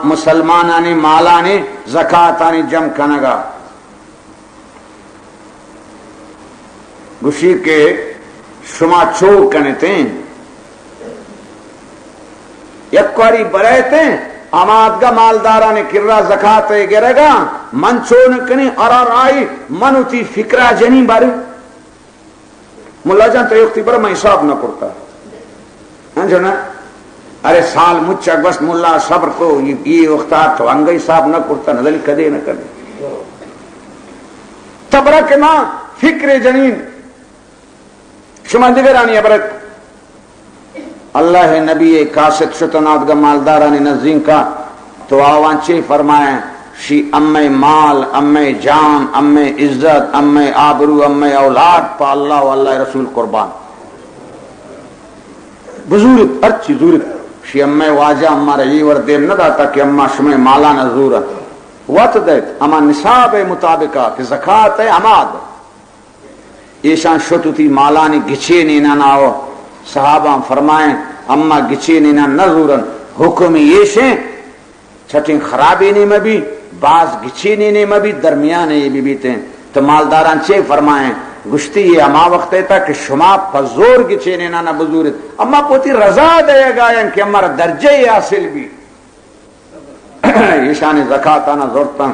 مسلمانانی مالانی زکاتانی جم کنگا گوشی کے شما چوک کنتے ہیں یکواری برائتے ہیں آمادگا مالدارانی کرا زکاة گرے گا من چون کنی ارار آئی منوتی فکرہ جنی بارے ملا جان تو ایک تیبر میں حساب نہ کرتا جو نا ارے سال مچک بس ملا صبر کو یہ وقتار تو انگا حساب نہ کرتا نظر کدے نہ کدے تبرک نا فکر جنین شما دیگرانی عبرت اللہ نبی کاسد شتنات کا مالدارانی نزدین کا تو آوان چی فرمائیں شی امی مال امی جان امی عزت امی آبرو امی اولاد پا اللہ و اللہ رسول قربان بزورت ارچی زورت شی امی واجہ اما رہی وردیم نہ داتا کہ اما شمی مالا نزورا وقت دیت اما نصاب مطابقہ کہ زکاة اماد ایشان شتو تی مالانی گچے نینا ناو صحابہ فرمائیں اما گچے نینا نزورن حکم ایشیں چھٹیں خرابی نہیں میں بھی بعض گچے نینے میں بھی درمیان یہ بھی بیتے ہیں تو مالداران چے فرمائیں گشتی یہ اما وقت ہے تا کہ شما پزور گچے نینا نہ بزورت اما پوتی رضا دے گا کہ ہمارا درجہ حاصل بھی ایشان زکاة آنا زورتاں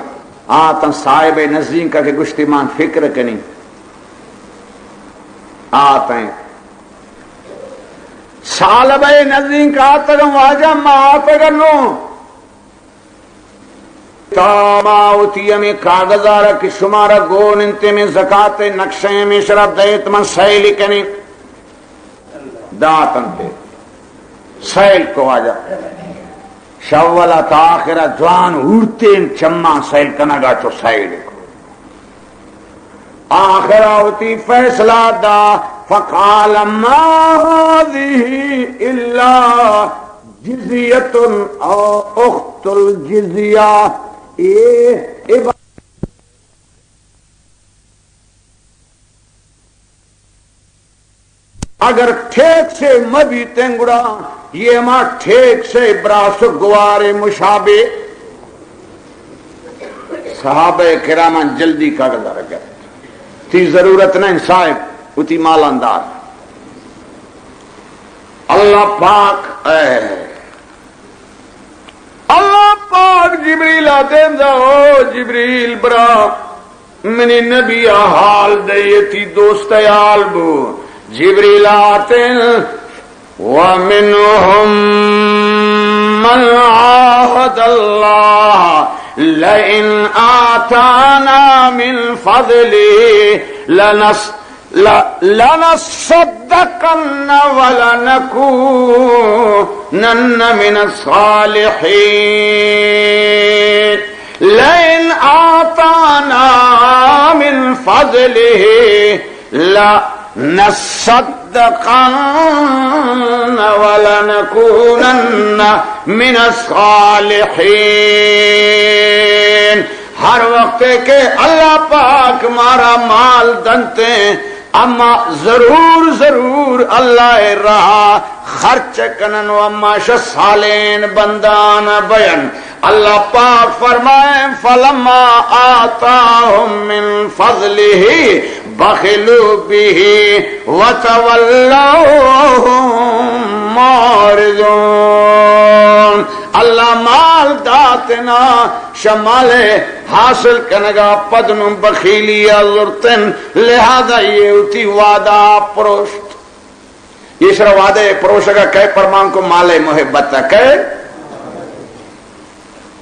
آتاں صاحب نزدین کا کہ گشتی مان فکر کنی آتے ہیں سالبہ نزدین کا آتا گا واجہ ما آتا گا نو تاما ہوتی ہمیں کاغذارہ کی شمارہ گون انتے میں زکاة نقشیں میں شراب دیت من سیلی کنی داتن پہ سیل کو واجہ شوالا تاخرہ جوان اورتے چمہ سیل کنگا چو سیل کو آخرہ ہوتی فیصلہ دا فقال ما هذه الا جزیت او اخت الجزیہ اگر ٹھیک سے مبی تنگڑا یہ ماں ٹھیک سے براس گوارے مشابے صحابہ کرام جلدی کا گزارا گیا تی ضرورت نہیں صاحب اتی مالاندار اللہ پاک اللہ پاک جبریل آتے او جبریل برا منی نبی حال دیتی دوست یال بو جبریل آتے ومنهم من عاهد الله لئن آتانا من فضله لنصدقن ولنكونن من الصالحين لئن آتانا من فضله لنصدقن ولنكونن من الصالحين ہر وقت کہ اللہ پاک مارا مال دنتے اما ضرور ضرور اللہ رہا خرچ کنن و اما شسالین بندان بیان اللہ پاک فرمائے فلما آتاہم من فضلہ بخلوا به وتولوا معرضون اللہ مال داتنا شمال حاصل کنگا پدن بخیلی ازرتن لہذا یہ ہوتی وعدہ پروشت یہ شرح وعدہ پروشگا کہے پرمان کو مال محبت کہے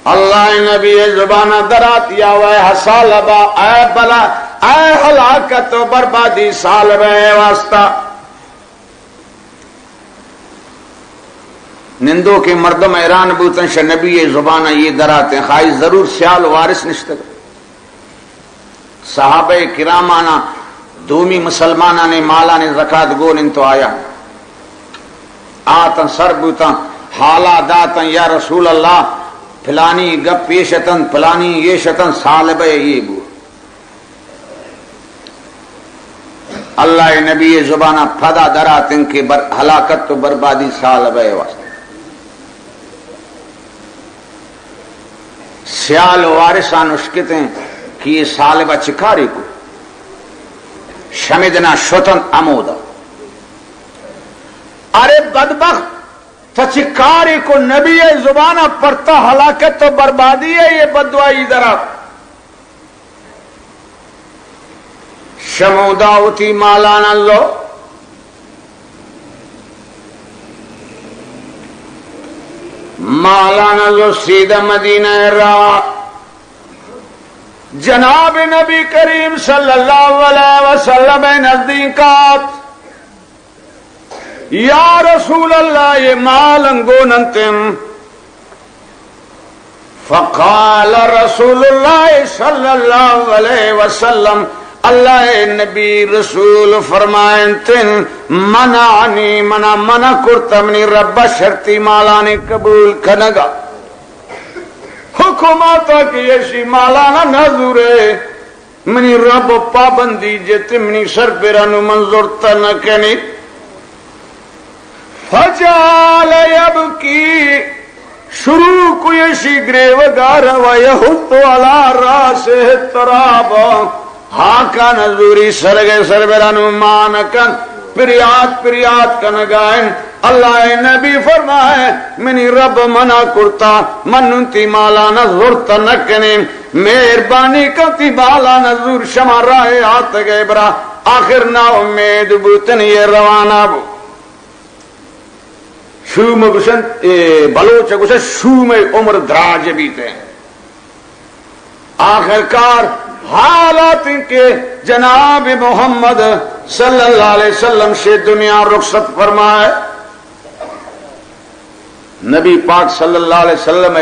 اللہ نبی زبانہ درات یا وے حسالبا اے بلا اے ہلاکت و بربادی سالبہ واسطہ نندوں کے مردم ایران بوتن شا نبی زبانہ یہ دراتے ہیں خواہی ضرور سیال وارث نشتر صحابہ کرامانا دومی مسلمانہ نے مالا نے زکاة گون انتو آیا آتن سر بوتن حالا داتن یا رسول اللہ پھلانی گپ پیشتن پھلانی یہ شتن سالبہ یہ بو اللہ نبی زبانہ پھدا دراتن کے ہلاکت تو بربادی سالبہ واسطہ سیال وارثان اشکتے ہیں کہ یہ سالبہ چکاری کو شمدنا شتن امودا. ارے بدبخت چکاری کو نبی زبانہ پڑتا ہلاکت تو بربادی ہے. یہ بددعائی ذرا شمودا ہوتی مالانا لو مالانا لو سیدہ مدینہ را جناب نبی کریم صلی اللہ علیہ وسلم نزدیکات یا رسول اللہ یہ مالنگو ننتم. فقال رسول اللہ صلی اللہ علیہ وسلم اللہ نبی رسول فرمائیں تن منعنی منع کرتمنی رب شرطی مالانی قبول کنگا. حکوماتا کی ایسی مالانا نظورے منی رب پابندی جتے منی سر پیرانو منظور تنکنی. فجال یبکی شروع کو ایسی گریوگار ویہتو علا راس تراب ہاکا نظوری سرگے سر پیرانو مانکن پریاد کنگائن. اللہ نبی فرمائے منی رب منع کرتا مننتی مالا نظر تنکنے مہربانی کرتی بالا نظر شما رائے آت گئے برا آخر نا امید بوتن یہ روانہ بو شوم گسن بلوچ گسن شوم عمر دراج بیتے ہیں. آخر کار حالات کے جناب محمد صلی اللہ علیہ وسلم سے دنیا رخصت فرمائے. نبی پاک صلی اللہ علیہ وسلم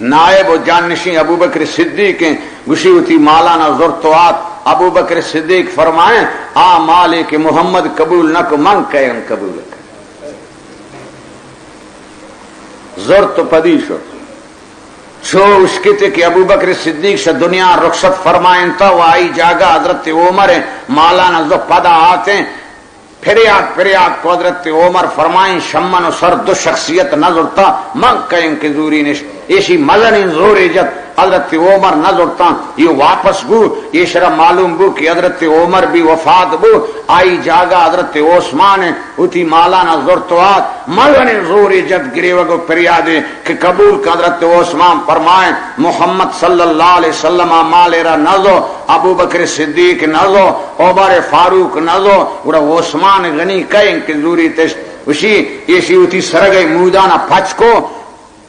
نائب و جانشین ابو بکر صدیق گشی ہوتی مولانا زرتوات ابو بکر صدیق فرمائیں آ مالک محمد قبول نہ کو من کہن قبول کر زرت پدیشو چھو اشکتے کہ ابو بکر صدیق سے دنیا رخصت فرمائیں تا وہ آئی جاگا حضرت عمر مولانا زو پدا آتے پھریاد کو حضرت عمر فرمائیں شمن و سر دو شخصیت نظرتا من کہیں کہ زوری نشت ایسی ملن زور جت حضرت عمر نظرتا یہ واپس بو یہ شرح معلوم بو کہ حضرت عمر بھی وفات بو آئی جاگا حضرت عثمان اتی مولانا زرتوات ملن زور جت گرے وگو پھریادے کہ قبول کا حضرت عثمان فرمائیں محمد صلی اللہ علیہ وسلم مالیرہ نظر ابو بکر صدیق نظر عمر فاروق نظر اور عثمان غنی کہیں کہ زوری تشت اسی ایسی ہوتی سرگئی مودانا پچ کو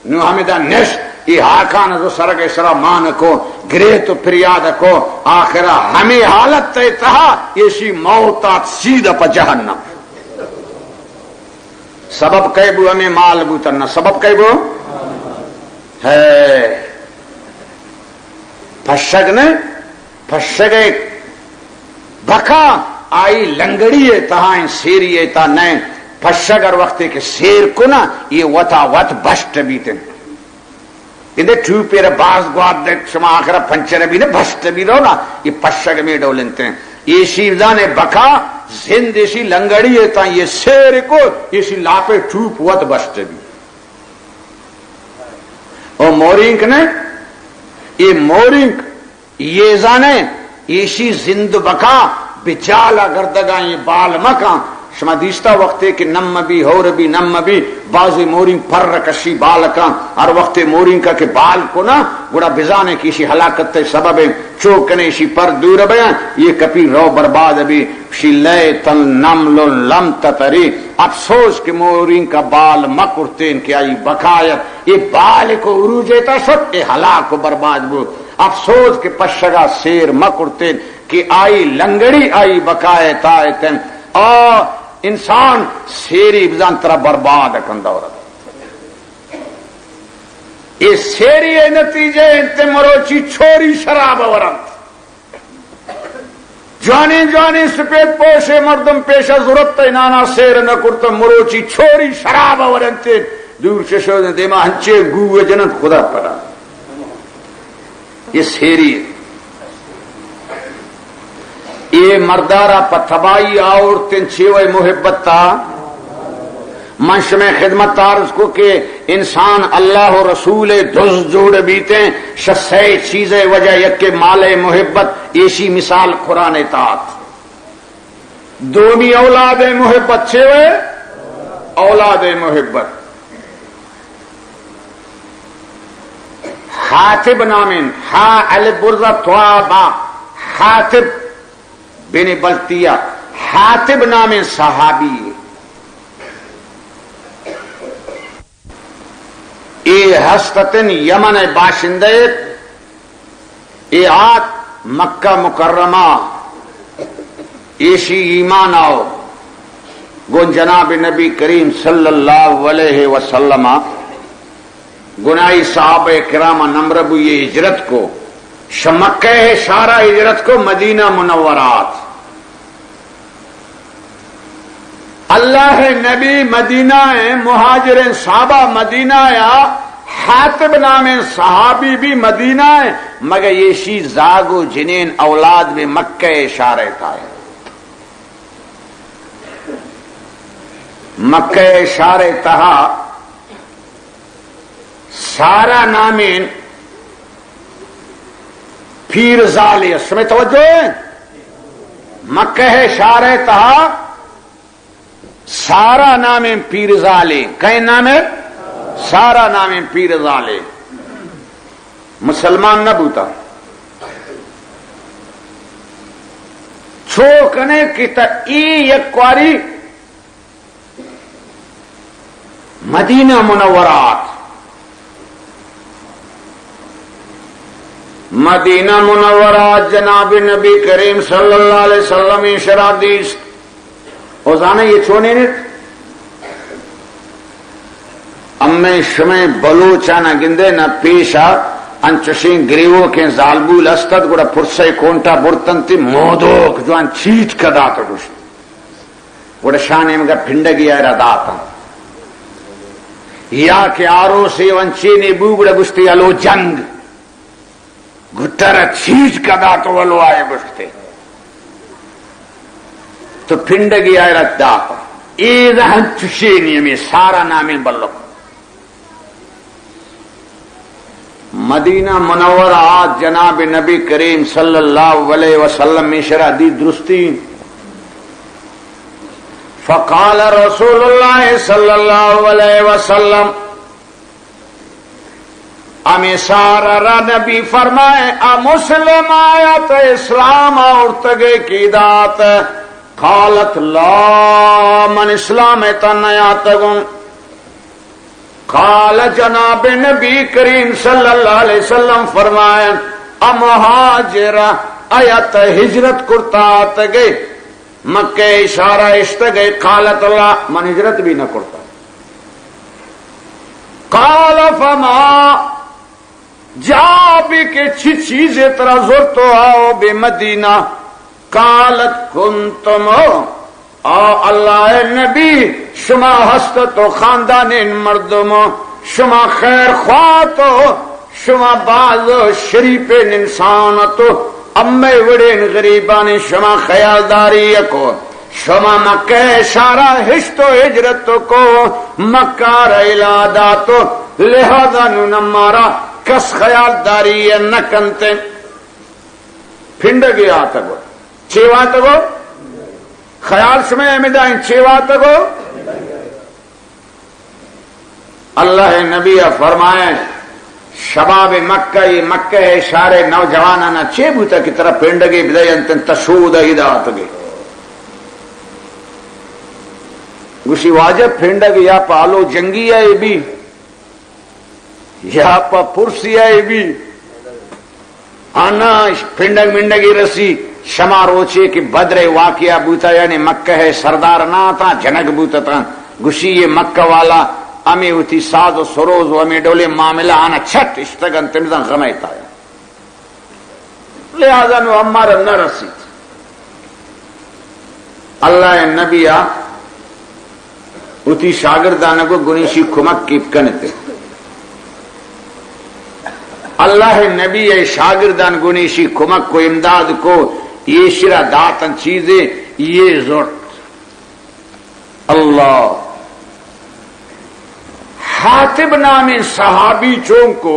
نو حمدہ نشت یہ ہاکانا جو سرگئی سرا مان کو گرے تو پریاد کو آخرہ ہمیں حالت تہا ایسی موتات سیدھا پا جہنم. سبب کئی بو ہمیں مال بو ترنا سبب کئی بو ہے پشگ نے پشگئی بکا آئی لنگڑی ہے تہائیں سیری ہے تا نئے پشگر وقتے کے سیر کو نا یہ وطا وط بشت بیتے یہ ٹھو پیر باز گواد دیکھ شما آخرہ پنچر بھی نا بشت بھی رو نا یہ پشگ میں ڈو لنتے ہیں. یہ شیردان بکا زند ایسی لنگڑی ہے تا یہ سیر کو ایسی لاپے ٹھوپ وط بشت بھی. اور مورینک نے یہ مورینک یہ زانے ایسی زند بکا بچالا گردگاں یہ بال مکاں شما دیستا وقتے کہ نم بھی ہور بھی نم بھی بازی مورنگ پر رکشی بال کا ہر وقت مورنگ کا کہ بال کو نا گڑا بزانے کی اسی حلاکت سبب چوکنے اسی پر دور بیان یہ کپی رو برباد بھی شی لے تن نمل لم تتری. افسوس کہ مورنگ کا بال مکرتین کہ آئی بقایت یہ بال کو عروجیتا سب یہ ہلاک کو برباد بو. افسوس کہ پشگا سیر مکرتین کہ آئی لنگڑی آئی بقایت آئیتن اور انسان سیری بزان طرح برباد کندہ ہو رہا. یہ سیری نتیجے انتے مروچی چھوری شراب ورند جوانی سپید پوشے مردم پیشہ ضرورت انانا سیر نکرتا مروچی چھوری شراب ورند دور سے شوزن دیما ہنچے گوہ جنت خدا پڑا. یہ سیری یہ مردارا پتھبائی آورتن چھوئے محبت تا منش میں خدمت عرض کو کہ انسان اللہ و رسول دز جوڑ بیتے شسے چیزیں وجہ یک کے مال محبت ایسی مثال قرآن اطاعت دومی اولاد محبت چھوے اولاد محبت حاتب نامن ہا البرزہ توابا حاتب بن بلتیہ حاتب نامن صحابی اے ہستتن یمن باشندے اے آت مکہ مکرمہ ایشی ایمان آؤ گو جناب نبی کریم صلی اللہ علیہ وسلم گناہی صحابہ کرام نمربو یہ ہجرت کو مکہ شارہ ہجرت کو مدینہ منورات اللہ نبی مدینہ مہاجر صحابہ مدینہ یا حاتب نام صحابی بھی مدینہ ہے مگر یہ شی زاگو جنین اولاد میں مکہ اشارہ تھا مکہ اشارہ تہا سارا نامین پیر زالی اس میں توجہ ہے مکہ اشارہ تہا سارا نام پیر زالے کہیں نام ہے سارا نام پیر زالے مسلمان نہ بوتا چھوکنے کی تا ای یکواری مدینہ منورات مدینہ منورات جناب نبی کریم صلی اللہ علیہ وسلم شرادیس اوزانے یہ چھونے نے امیں شمیں بلوچانا گندے نہ پیشا انچشیں گریووں کے زالبول استد گوڑا پرسے کونٹا برتن تی مودوک جو ان چیٹ کا داتا گوشت گوڑا شانے مگا پھنڈگی آئے را داتا یا کہ آرو سے ونچینی بو گوڑا گوشتی الو جنگ گھٹر چیٹ کا داتا ولو آئے گوشتے تو پھنڈگی آئے رت داتا ایدہ چشینی میں سارا نامل بلک مدینہ منورات جناب نبی کریم صلی اللہ علیہ وسلم میں شرح دی درستی فقال رسول اللہ صلی اللہ علیہ وسلم امی سارا را نبی فرمائے مسلم آیت اسلام اورتگے کی دات قالت لا من اسلام تنیاتگن قال جناب نبی کریم صلی اللہ علیہ وسلم فرمائے امہاجر آیت ہجرت کرتا آتگے مکہ اشارہ اشتگے قالت اللہ من ہجرت بھی نہ کرتا قال فما جا بھی کہ چھ چیزیں ترہ زرتو آؤ بے مدینہ قالت کنتم اللہ نبی شما ہست تو خاندان مردم شما خیر خواہ تو شما باز شریف انسان تو امے وڑین غریبان شما خیالداری کو شما مکہ اشارہ ہشت و ہجرت کو مکہ رہلا تو لہذا نمارا کس خیالداری نکنتے پھنڈ گیا تگو چیوا تگو خیال شمع امیدائیں چیوا تگو اللہ نبی فرمائے شباب مکہ یہ مکہ اشارے نوجوانانا چے بوتا کی طرح پینڈگے بدائی انتن تشود ہدایت گے گوشی واجب پینڈگے یا پا آلو جنگی آئے بھی یا پا پرسی آئے بھی آنا پینڈگ منڈگی رسی شما روچے کہ بدر واقعہ بوتا یعنی مکہ ہے سردار نہ تا جنگ بوتا تا گوشی یہ مکہ والا امی ہوتی ساز و سروز و امی ڈولے معاملہ آنا چھٹ اشتگن تمزن غمیتا ہے لہذا نو ہمارا نہ رسید اللہ نبی ہوتی شاگردانہ کو گنیشی کمک کیپ کنتے اللہ نبی شاگردان گنیشی کمک کو امداد کو یہ شرع داتن چیزیں یہ ضرورت اللہ حاتب نامی صحابی چون کو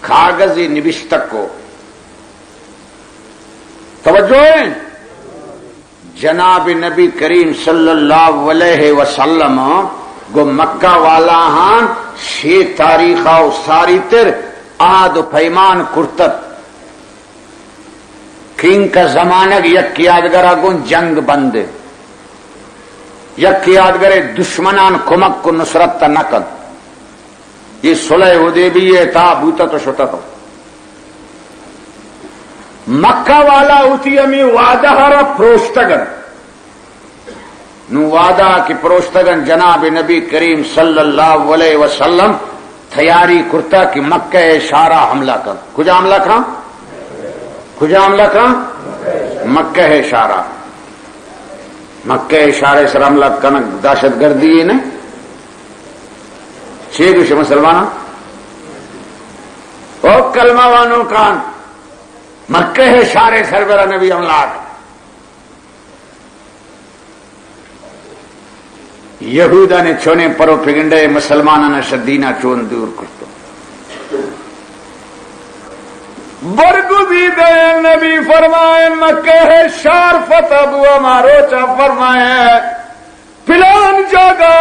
کاغذی نوشتک کو توجہ ہے جناب نبی کریم صلی اللہ علیہ وسلم گو مکہ والا ہاں شی تاریخہ و ساری تر آد و پیمان کرتت کین کا زمانہ یک یادگرہ گن جنگ بندے یک یادگرے دشمنان کمک کو نصرت تا نکن یہ صلح حدیبیہ تا بوتا تو شتا تو مکہ والا ہوتی ہمیں وعدہ ہرا پروشتگن نو وعدہ کی پروشتگن جناب نبی کریم صلی اللہ علیہ وسلم تیاری کرتا کہ مکہ اشارہ حملہ کر کجا حملہ کھاں کجا حملہ کھاں مکہ اشارہ مکہ اشارے سر حملہ کنک دہشت گردی نے چھ دوشے مسلمانہ او کلمہ وانو کان مکہ اشارے سربرہ نبی املاک یہودہ نے چھونے پرو پگنڈے مسلمانہ نے شدینہ چون دور کرتو برگو دی دے نبی فرمائے مکہ اشار فتح بوا ماروچا فرمائے پلان جاگا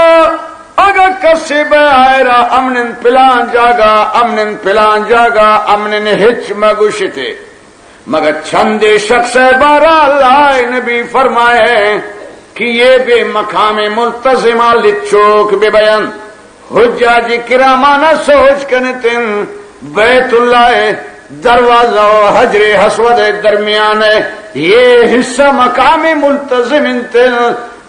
اگر کسی بے آئرہ امنن پلان جاگا امنن پلان جاگا امنن ہچ مگوشتے مگر چند شخص بارہ اللہ نبی فرمائے کہ یہ بے مقام ملتزمہ لچوک بے بیان حجاج کرامانہ سوچ کنتن بیت اللہ دروازہ و حجر حسود درمیان یہ حصہ مقام ملتزم انتن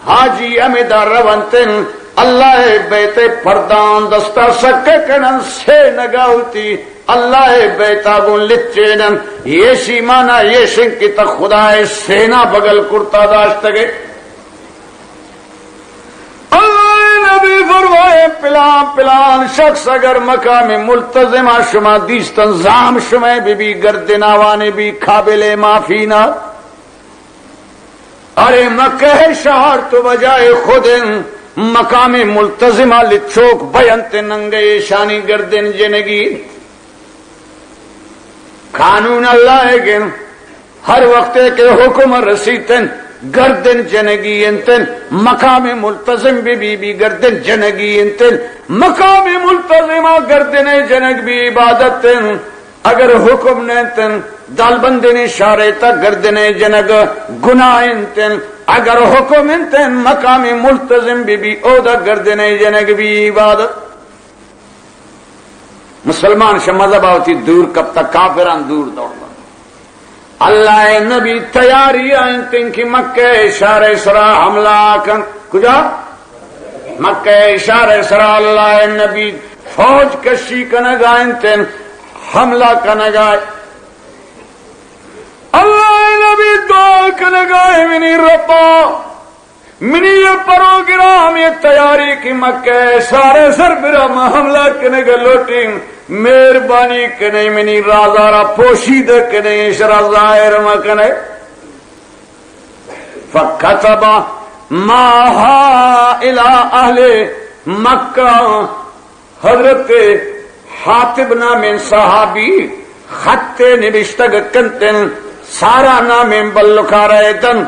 حاجی امیدہ روانتن اللہ بیت پردان دستا سکے کنن سے نگاوتی اللہ بیتابون لچینن یہ شیمانا یہ شنکی تک خدا سینا بگل کرتا داشتگے اللہ نبی فرمائے پلان پلان شخص اگر مقام ملتزمہ شما دیستن زام شما بی گردناوانے بھی قابل معافینا ارے مکہ شہر تو بجائے خودن مقام ملتزمہ لچوک بیانت ننگے شانی گردن جنگی قانون اللہ ہے کہ ہر وقت کے حکم رسیتن گردن جنگی انتن مقام ملتزم بھی گردن جنگی انتن مقام ملتزمہ گردن جنگ بھی عبادت اگر حکم نتن دال بندن اشارے تا گردن جنگ گناہ انتن اگر حکم انتن مقام ملتزم بھی اودا گردن جنگ بھی عبادت مسلمان سے مذہب ہوتی دور کب تک کافران دور دوڑنا اللہ نبی تیاری انتن کی مکہ اشارے سرا حملہ کن کجا مکہ اشارے سرا اللہ نبی فوج کشی کنگا انتن حملہ کنگا اللہ نبی دعا کنگا منی ربا منی یہ پروگرام یہ تیاری کی مکہ سارے سربراہ حملہ کنے گا لوٹیں مہربانی کنے منی رازارہ پوشید کنے شرع ظاہر مکنے فکتب ماہا الہ اہل مکہ حضرت حاتب نامین صحابی خط نبشتگ کنتن سارا نامین بلکا رہے دن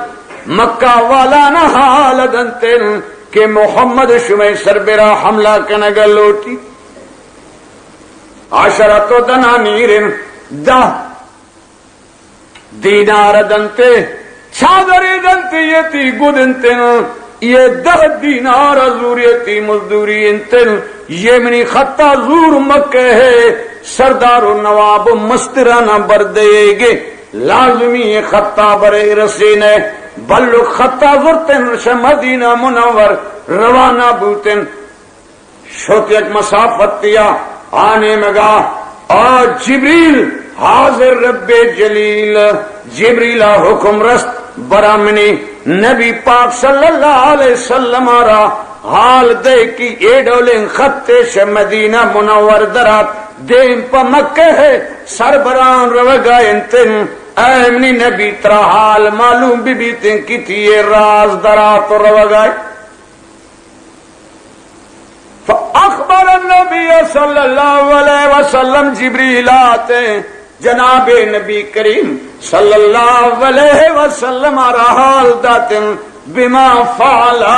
مکہ والا نہ حال دنتن کہ محمد شمع سربراہ حملہ کنگا لوٹی عشرت دنانیر 10 دینار دنتے چادری دنتے یتی گدنتن یہ 10 دینار زوریتی مزدوری انتن یہ منی خطہ زور مکہ ہے سردار و نواب مسترانہ بردے گے لازمی یہ خطہ برے رسینے بلو خطہ زرتن رش مدینہ منور روانہ بوتن شوت یک مسافت دیا آنے مگا اور جبریل حاضر رب جلیل جبریل حکم رست برامنی نبی پاک صلی اللہ علیہ وسلم را حال دے کی ایڈولیں خطے ش مدینہ منور درات دیم پا مکہ ہے سربران روگا انتن ایمنی نبی ترا حال معلوم بھی تن کی تھی یہ راز درات روگا صلی اللہ علیہ وسلم جبریل آتے جناب نبی کریم صلی اللہ علیہ وسلم رحال داتن بما فعلا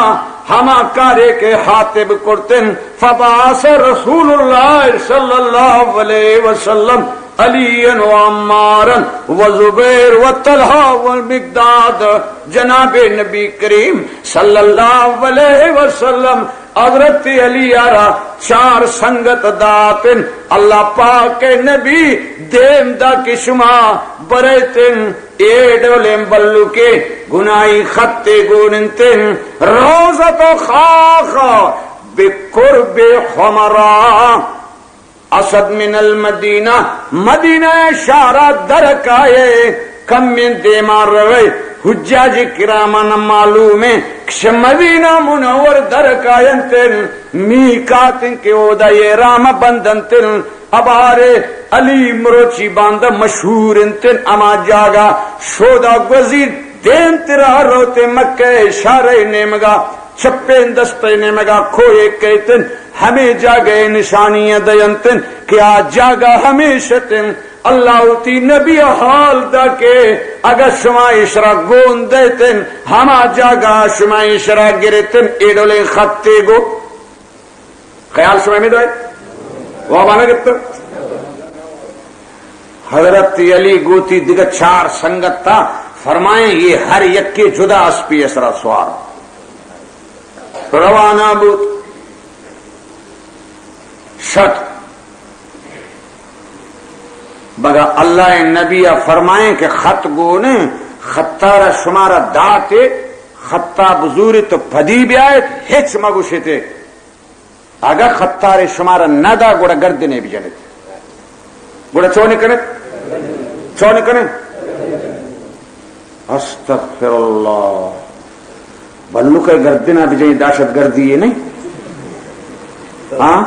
ہما کارے کے حاتب کرتن فبعث رسول اللہ صلی اللہ علیہ وسلم علی و عمارا و زبیر و طلحہ والمقداد جناب نبی کریم صلی اللہ علیہ وسلم حضرت علی آرہ چار سنگت داتن اللہ پاک نبی دیم دا کی شما بریتن ایڈولیم بلو کے گناہی خطے گوننتن روزت و خاخا بقرب حمراء اسد من المدینہ مدینہ شارع درکائے کم من دیمار روئے حجاج کرامان معلوم ہے کہ مدینہ منور درکائنتن میقاتن کے اودا یہ رام بندنتن ابارے علی مروچی باندہ مشہور انتن اما جاگا شودا گوزید دین تیرا روتے مکہ اشارہ نیمگا چھپین دستے نیمگا کھوئے کہتن ہمیں جاگے نشانیاں دینتن کہ آج جاگا ہمیشہ تن اللہ تی نبی حال دا کے اگر شما اشرا گون دیتن ہما جاگا شما اشرا گرتن ایڈولے خطے گو خیال شما میں دوئے وہ بانا گتا حضرت علی گوتی دیگر چار سنگت تا فرمائیں یہ ہر یک کے جدا اسپی اسرا سوار روانہ بود شت بگا اللہ نبی فرمائیں کہ خط گونے خطار شمارا داتے خطا بزوری تو پدی بیایت ہچ مگوشتے اگر خطار شمارا ندا گوڑا گردنے بھی جنت گوڑا چونے کنے چونے کنے استغفر اللہ بلو کا گردنا بھی جائیں داشت گردی ہے نہیں ہاں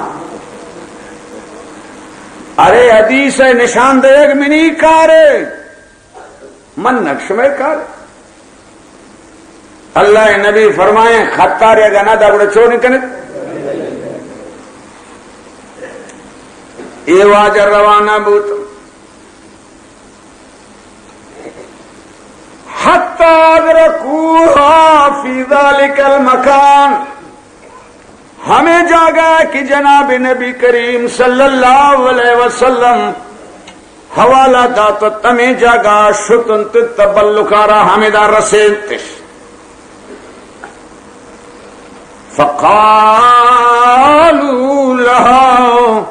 ارے حدیث ہے نشان دے گا منی کارے من نقش میں کار اللہ نبی فرمائیں خطار یا گنا دا بڑا چو نکنے یہ واجر روانہ بوت حتی ادرکوہا فی ذالک المکان ہمیں جاگا کہ جناب نبی کریم صلی اللہ علیہ وسلم حوالہ داتا تمہیں جاگا شتنت تبلکارا ہمیں دا رسیلتش فقالوا لها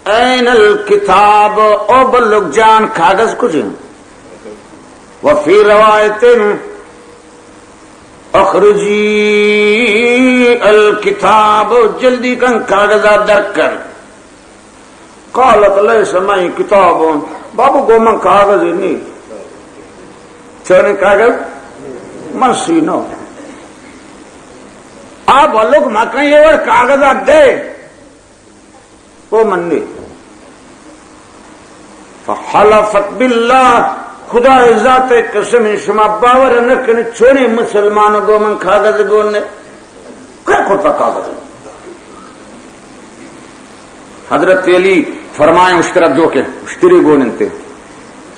این الکتاب او بلک جان کاغذ کچھ وفی روایت اخرجی الکتاب جلدی کن کاغذات در کر قالت لیس مائی کتاب بابو کو من کاغذ نہیں چونے کاغذ مرسی نو آپ لوگ مکہ یہ اور کاغذات دے وہ من نہیں فحلفت باللہ خدا ذات قسم شما باور نکنے چونے مسلمانوں کو من کاغذ گونے کیا کھوتا کاغذ حضرت علی فرمائیں اشترا جو کے اشتری گوننتے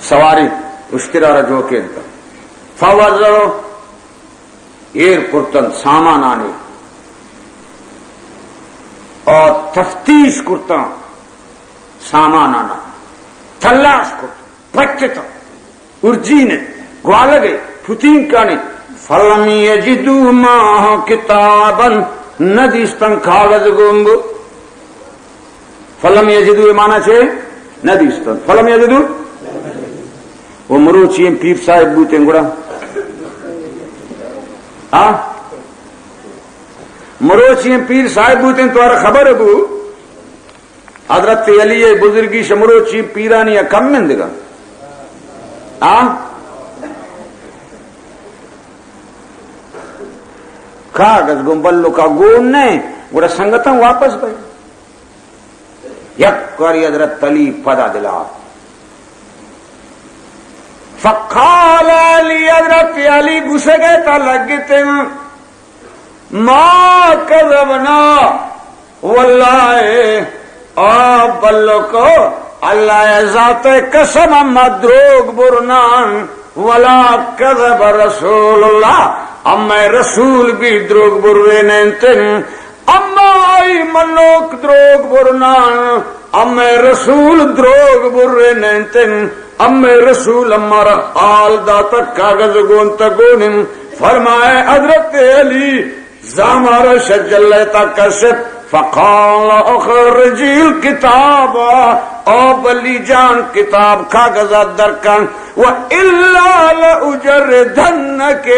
سواری اشترا را جو کے انتا فوزرو ایر کرتن سامان آنے اور تفتیش کرتن سامان آنا تلاش کرتن پچتا ارجینے گوالگے پھتین کانے فلم یجدو ماہ کتابا ندیستن کاغذ گونگو فلم یجدو یہ مانا چھے ندیستن فلم یجدو وہ مروچین پیر صاحب بوتیں گوڑا مروچین پیر صاحب بوتیں تو ارہ خبر بو حضرت علی بزرگی شمروچین پیرانی کم من دگا کاغذ گنبلو کا گون نے گوڑا سنگتاں واپس بھائی یک کاری حضرت علی پدا دلا فقال علی حضرت علی گسے گئے تا لگتے ما کذبنا واللہ او بلو کو اللہ ذات قسم اما دروغ برنان ولا کذب رسول اللہ اما رسول بھی دروغ بروے نینتن اما آئی منوک دروغ برنان اما رسول دروغ بروے نینتن اما رسول امارا حال داتا کاغذ گونتا گونن فرمائے حضرت علی زامارا شجلیتا کشت فقال اخرجی الکتاب او بلی جان کتاب کاغذات درکن وَإِلَّا لَأُجَرِّدَنَّكَ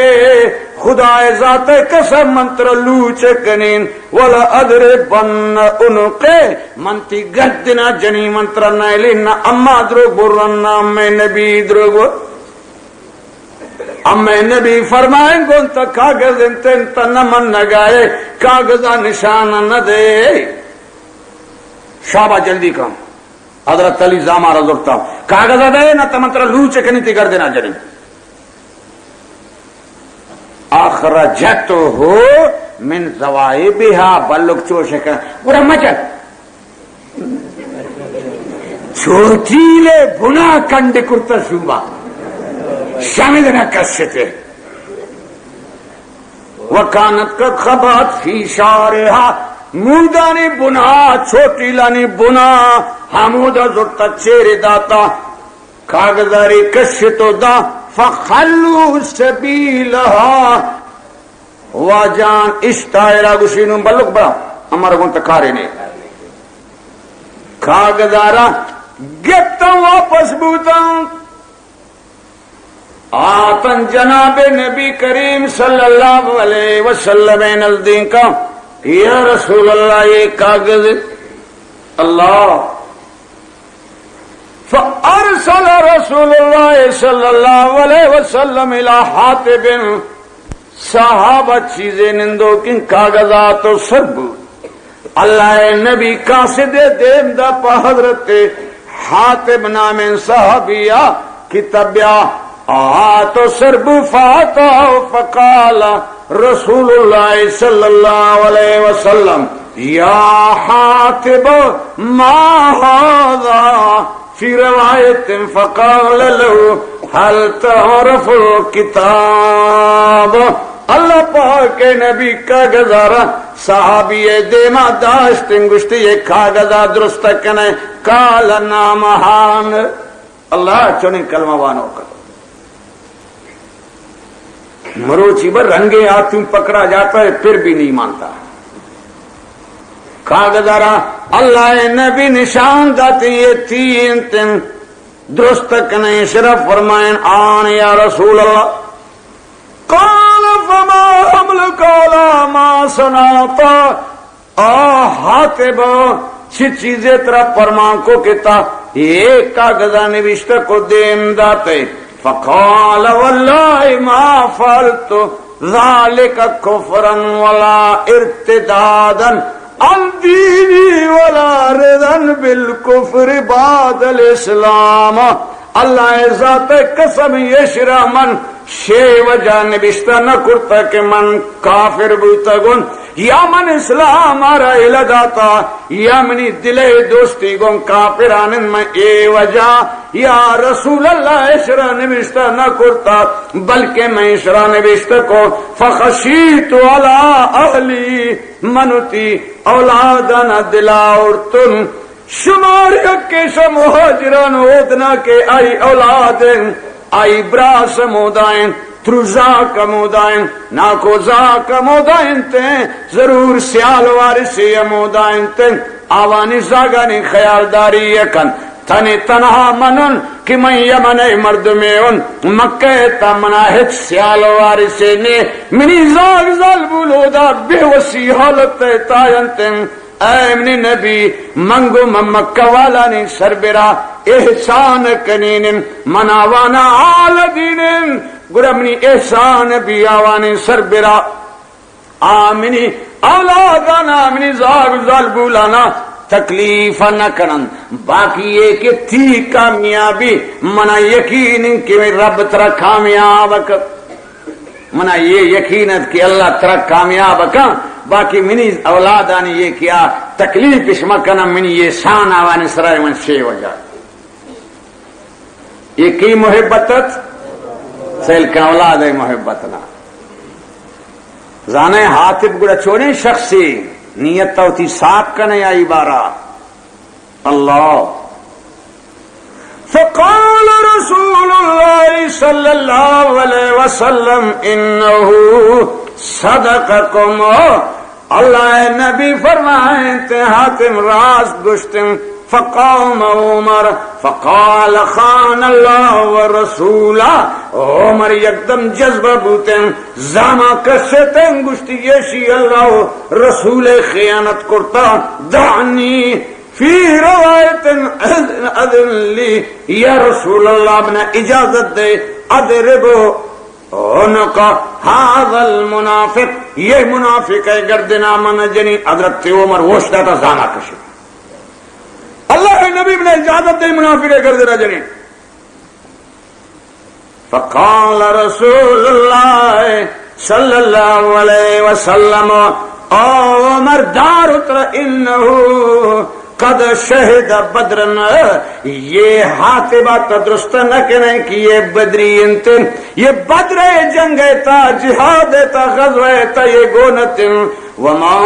خدا ذات قسم منتر لوچ کنین ولا ادربن انقے منتی گردنا جنی منتر نائلین اما دروگ برن اما نبی دروگ اما نبی فرمائیں گون تا کاغذ انتن تنمن نگائے کاغذہ نشانہ نہ دے شابہ جلدی کام حضرت علی زامارہ زرتا کاغذہ دے نہ تمنتر لوچ کنی تی گردنا جنی اخرجتو ہو من زوائبہا بلک چوشے کا پورا مچل چوتیلے بنا کنڈ کرتا شوبا شامل نہ کستے وکانت کا خبات فی شارہا مودانی بنا چھوٹیلانی بنا حمودہ زرتا چیرے داتا کاغذاری کشتو دا فخلو سبیلہا واجان اشتائرہ گشینوں بلک بڑا ہمارا گونتا کھارے نے کاغذارا گتا واپس بوتا آتن جناب نبی کریم صلی اللہ علیہ وسلم نزدین کا یا رسول اللہ یہ کاغذ اللہ فأرسل رسول اللہ صلی اللہ علیہ وسلم الى حاتب صحابہ چیزیں نندو کن کاغذات و سرب اللہ نبی قاصد دیم دا پا حضرت حاتب نام صحابیہ کتابیہ آت و سرب فاتا فقال رسول اللہ صلی اللہ علیہ وسلم یا حاتب ما هذا فی روایت فقال له هل تعرف الكتاب اللہ پاک نبی کاغذارا صحابی دیما داشت انگشتی یہ کاغذا درست کنے قال نامہان اللہ چونی کلمہ وانو کر مروچی بر رنگے آتوں پکڑا جاتا ہے پھر بھی نہیں مانتا کاغذارا اللہ نبی نشان داتی یہ تین تن درست کنے شرف فرمائن آن یا رسول اللہ قال فما حملک علی ما صنعتا حاتب چھ چیزیں طرح فرمان کو کتا ایک کاغذہ نوشتہ کو دیم داتے فقال واللہ ما فعلت ذالک کفرا ولا ارتدادا عن دینی ولا رضا بالکفر بعد الاسلام اللہ ذات قسم یشرا من شے وجہ نبشتہ نہ کرتا کہ من کافر بوتا گن یا من اسلام آرہ الداتا یا منی دلے دوستی گن کافرانن میں اے وجہ یا رسول اللہ اشرا نبشتہ نہ کرتا بلکہ میں اشرا نبشتہ کو فخشیت علی اہلی منتی اولادنا دلاورتن شمار اکیشا مہاجران ودنا کے آئی اولادن آئی براس مودائن ترزا کا مودائن ناکو زا کا مودائن تین ضرور سیال وارسی مودائن تین آوانی زاگانی خیالداری یکن تنی تنہا منن کہ من یمن مرد میں ان مکہ تا مناہد سیال وارسی نے منی زاگ زال بولودا بے وسی حالت تائن تین اے منی نبی منگو مکہ والا نی سربرا احسان کنین مناوانا آل دینین گرمنی احسان بھی آوانی سربرا آمنی اولادانا آمنی زاگ زال بولانا تکلیف نہ کرن باقی یہ کہ تھی کامیابی منا یقین کہ رب ترا کامیاب کر منا یہ یقینت کہ اللہ ترا کامیاب کر باقی منی اولادانی یہ کیا تکلیف اسما کنم منی یہ شان آوانی سرائے من شے وجہ یہ کی محبتت سیل کا اولاد ہے محبتنا زانے حاطب گڑا چونے شخصی نیت توتی صاف کنے آئی بارا اللہ فقال رسول اللہ صلی اللہ علیہ وسلم انہو صدقکم اللہ نبی فرمائیں تے حاتم راست گشتم فقام عمر فقال خان اللہ ورسولہ عمر یکدم جذبہ بوتیں زاما کشتیں گشتی یشی اللہ رسول خیانت کرتا دعنی فی روایت اذن لی یا رسول اللہ اپنا اجازت دے ادربو انکا حاض المنافق یہ منافق ہے گردنا من جنی حضرت عمر وشتا تا زانا کشی اللہ نبی نے اجازت دے منافق ہے گردنا جنی فقال رسول اللہ صلی اللہ علیہ وسلم عمر دار اتر انہو قد شہد بدرن یہ حاتبہ تدرست نہ کہنے کہ یہ بدرین تن یہ بدر جنگ تا جہاد تا غزوہ تا یہ گونت وما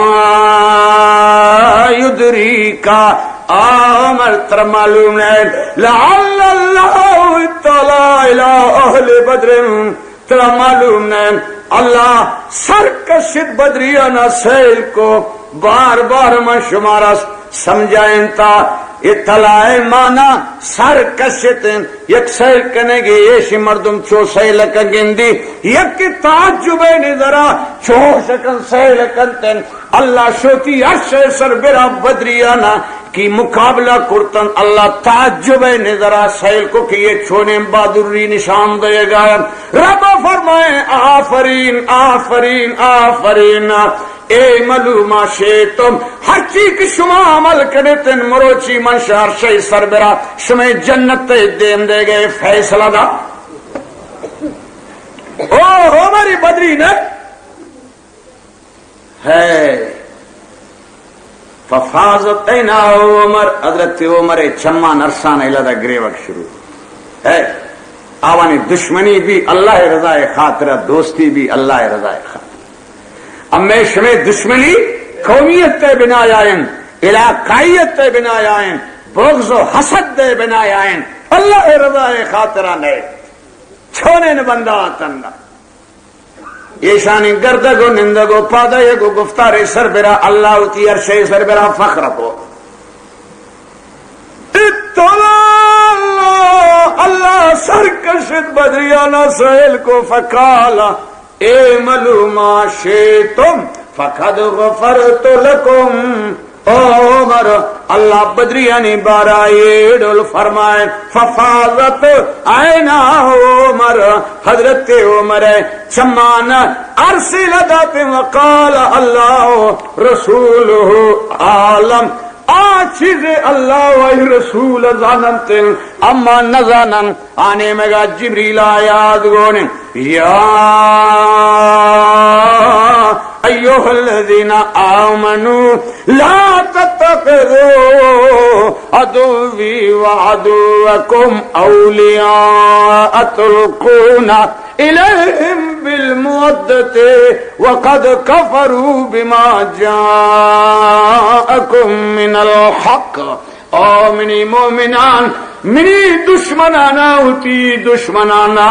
یدریکا عمر تر معلوم ہے لعل اللہ اطلع الى اہل بدر تر معلوم ہے اللہ سرکشت بدریانہ سیل کو بار بار میں شمارا سمجھائیں تا اطلاع مانا سر کشتیں یک سیل کنے گے ایشی مردم چو سیل کنگندی یک تعجب نظرہ چو شکن سیل کنتن اللہ شوتی عرش سر برا بدریانا کی مقابلہ کرتن اللہ تعجب نظرہ سیل کو کہ یہ چھونے بہادری نشان دے گا رب فرمائے آفرین آفرین آفرین اے ملوما شیتم ہر چیز شما عمل کرے تن مروچی منشار شئی سربرا شمیں جنت دین دے گئے فیصلہ دا او ہماری بدری نے ہے ففاظت اینا عمر حضرت عمر چما نرسان الہ گریوک شروع ہے آوانی دشمنی بھی اللہ رضا خاطرہ دوستی بھی اللہ رضا خاطرہ اب میں شمیں دشمنی قومیت تے بنا آئین علاقائیت تے بنا آئین بغض و حسد تے بنا آئین اللہ رضا خاطرہ نے چھونے نے بندہ آتنہ ایشانی گردگو نندگو پادایگو گفتار سربرا اللہ اتی عرشے سربرا فخر کو اللہ سرکشت بدریانہ سہیل کو فقالا اے ملوما شیتم فقد غفرت لکم عمر اللہ بدریانی بارائے ڈول فرمائے ففاظت آئینا عمر حضرت عمر چمان ارسل دات وقال اللہ رسولہ عالم آچیز اللہ و رسول زاننتن اما نزانن آنے مگا جبریل آیات گونے یا ایوہ الذین آمنوا لا تتخذوا عدوی وعدوکم اولیاء تلقون الیہم بالمودت وقد کفروا بما جاءکم من الحق او منی مومنان منی دشمنانا ہوتی دشمنانا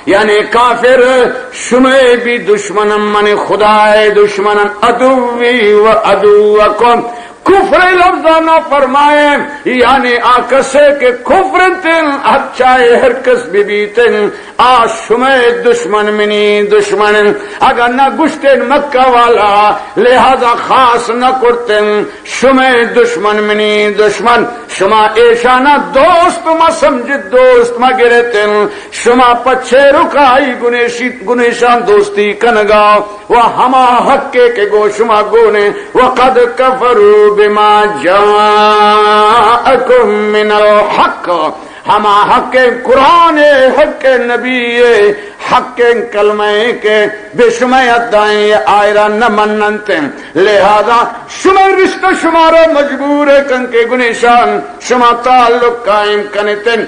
یعنی کافر شمع بھی دشمنم من خدای دشمنن عدوی و عدوکم کفر لفظہ نہ فرمائے یعنی آکسے کے کفر تن اچھائے ہر کس بھی بیتن شمع دشمن منی دشمن اگر نہ گشتن مکہ والا لہذا خاص نہ کرتن شمع دشمن منی دشمن شما ایشانہ دوست ما سمجھ دوست ما گرتن شما پچھے رکائی گنیشان دوستی کنگاو و ہما حقے کے گو شما گونے وقد کفروا بما جاءکم من الحق ہم حق قرآن حق نبی حق کلمہ کے بے شمع ادائیں آئرہ نہ مننتے لہذا شمع رشتہ شمارا مجبور کن کے گنشان شمع تعلق قائم کنتن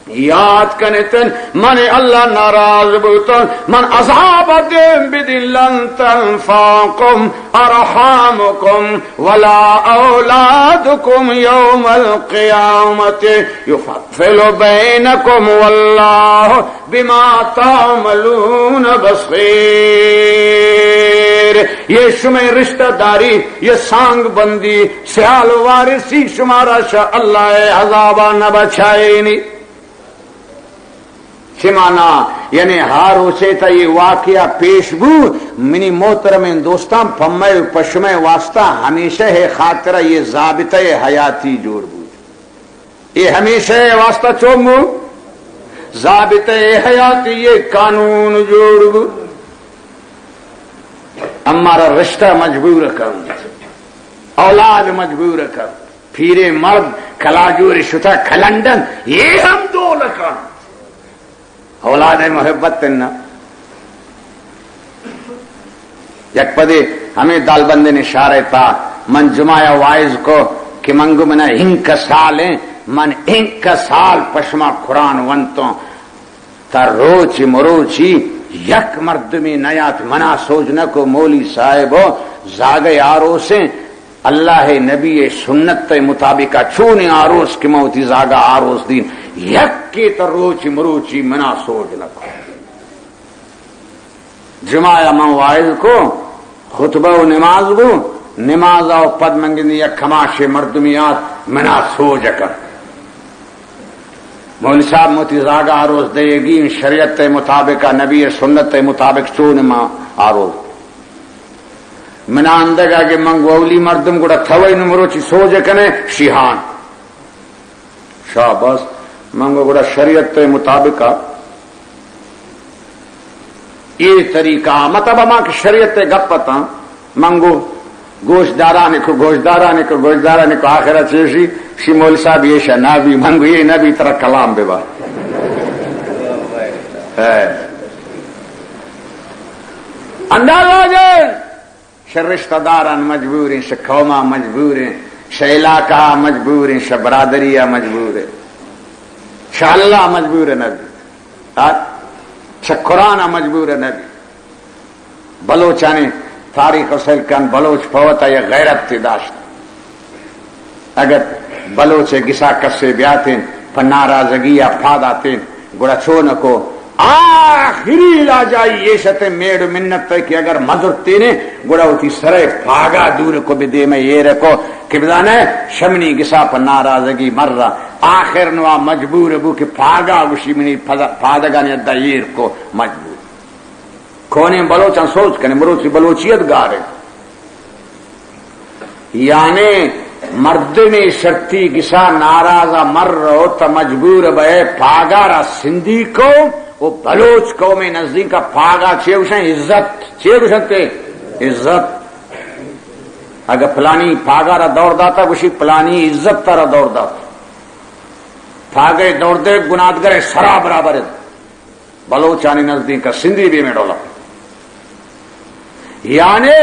یاد کنتن من اللہ ناراض بوتن من اصحاب دین بدن لن تنفاکم ارحامکم ولا اولادکم یوم القیامت یفصل بینکم واللہ بما تعملون بصیر۔ یہ شمع رشتہ داری یہ سانگ بندی سیال وارثی شمارا شاہ اللہ عذابہ نہ بچائے نہیں مانا یعنی ہار اسے تا یہ واقعہ پیش بو منی محترم دوستان پمے پشمے واسطہ ہمیشہ ہے خاطرہ یہ ضابطہ حیاتی جوڑ بو یہ ہمیشہ ہے واسطہ چومو ضابطہ حیاتی یہ قانون جوڑ بو ہمارا رشتہ مجبور کر اولاد مجبور کر پھیرے مرد کلاجور شتا کھلنڈن یہ ہم دو لکھا اولاد محبت تننا یک پدے ہمیں دال بندے نے اشارہ تا من جمایا وائز کو کہ منگو منا ہنک سالیں من ہنک سال پشما قرآن ونتوں تا روچی مروچی یک مردمی نیات منا سوچنا کو مولی صاحبو زاگے آروسیں اللہ نبی سنت مطابقہ چونے آروس کی موتی زاگا آروس دین یک کے تروچی مروچی منا سوچ لکھو جمعہ من وائز کو خطبہ و نماز بو نماز و پد منگنی یک کماش مردمیات منا سوچ کر مولی صاحب موتی زاگا آروس دے گی شریعت مطابقہ نبی سنت مطابق چونے ما آروس منا اندگا کہ منگو اولی مردم گوڑا تھوئی نمروچی سوچ کنے شیحان شاباس منگو گوڑا شریعت مطابقہ یہ طریقہ مطلب ہما کہ شریعت گپتا منگو گوشت دارانے کو آخرہ چیشی شی مولی صاحب یہ شاہ نبی منگو یہ نبی طرح کلام بے بات اندازہ جائے شہ رشتہ داران مجبور ہیں شہ قوما مجبور ہیں شہ علاقہ مجبور ہیں شہ برادریہ مجبور ہیں شہ اللہ مجبور ہے نبی شہ قرآن مجبور ہے نبی بلوچانی تاریخ اصل کن بلوچ پوتا یا غیرت تی داشت اگر بلوچ گسا کسے بیاتیں پنارازگی یا پاداتیں گوڑا چھونکو آخری لا جائی یہ شتے میڑ منت ہے کہ اگر مدرتے نے گوڑا ہوتی سرے پاگا دور کو بھی دے میں یہ رکھو کہ بدانے شمنی گسا پر ناراضگی مر رہا آخر نوا مجبور بو کہ پاگا وشی منی پادگا نے ادھا یہ رکھو مجبور کونے بلوچان سوچ کنے مروچی بلوچیت گارے یعنی مرد میں شرطی گسا ناراضا مر رہو تا مجبور بے پاگا را سندھی کو وہ بلوچ قوم نزدیک کا پاگا چیوشن عزت عزت اگر پلانی پاگا را دوڑ داتا وشی پلانی عزت تا را دوڑ داتا پاگے دوڑ دے گناہگار سرا برابر بلوچانی نزدیک کا سندھی بھی میں ڈولا یعنی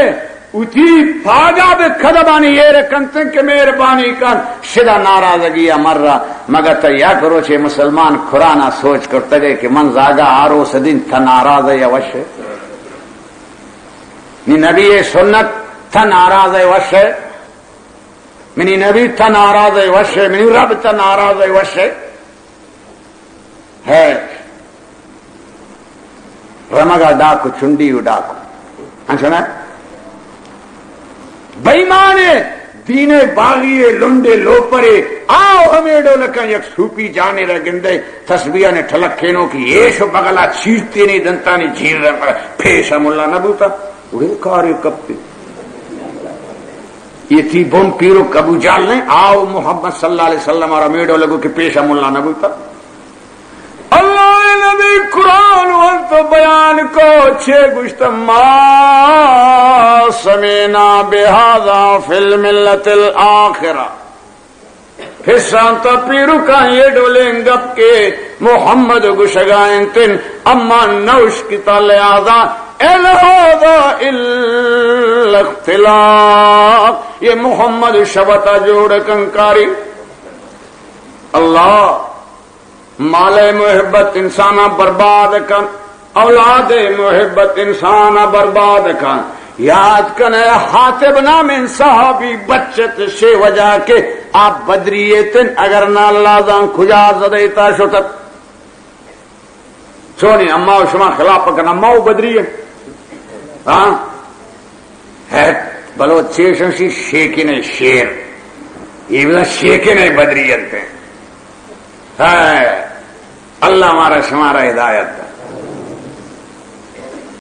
اتی پاگا بے خدبانی یہ رکنتن کہ مہربانی کن شدہ ناراضگی مر رہا مگر تا یا کرو چھے مسلمان قرآن سوچ کرتا گئے کہ من زاگا آرو سدین تا ناراض ہے یا وش ہے نی نبی سنت تا ناراض ہے وش ہے منی نبی تا ناراض ہے وش ہے منی رب تا ناراض ہے وش ہے رمگا ڈاکو چنڈی ڈاکو سنا بیمانے دینے باغیے لنڈے لوپرے آؤ ہمیں ڈولکن یک سوپی جانے رگندے تسبیح نے ٹھلک کھینوں کی ایشو بغلا چیرتے نہیں دنتا نہیں جھیر رہا پھیشا ملا نبوتا اڑے کاری کبتے یہ تھی بم پیرو کبو جال نے آؤ محمد صلی اللہ علیہ وسلم اور ہمیں ڈولکو کہ پیشا ملا نبوتا اللہ نبی قرآن وقت بیان کو چھے گشت ما سمینا بہذا فی الملت الآخرہ حسانتا پیرو کا یہ ڈولیں گپ کے محمد گشگائیں تن اما نوش کی تالے آزا الہذا الاختلاف یہ محمد شبتا جوڑ کنکاری اللہ مال محبت انسانا برباد کن اولاد محبت انسانا برباد کن یاد کنے حاتب نام صحابی بچت شے وجہ کے آپ بدریتن اگر نہ لازان کھجا زدیتا شتت سونی اما و شما خلاف پکن اما و بدریت ہاں ہے بلو چیشنشی شیکن شیر یہ بھی شیکن بدریت ہے اللہ ہمارا شمارا ہدایت ہے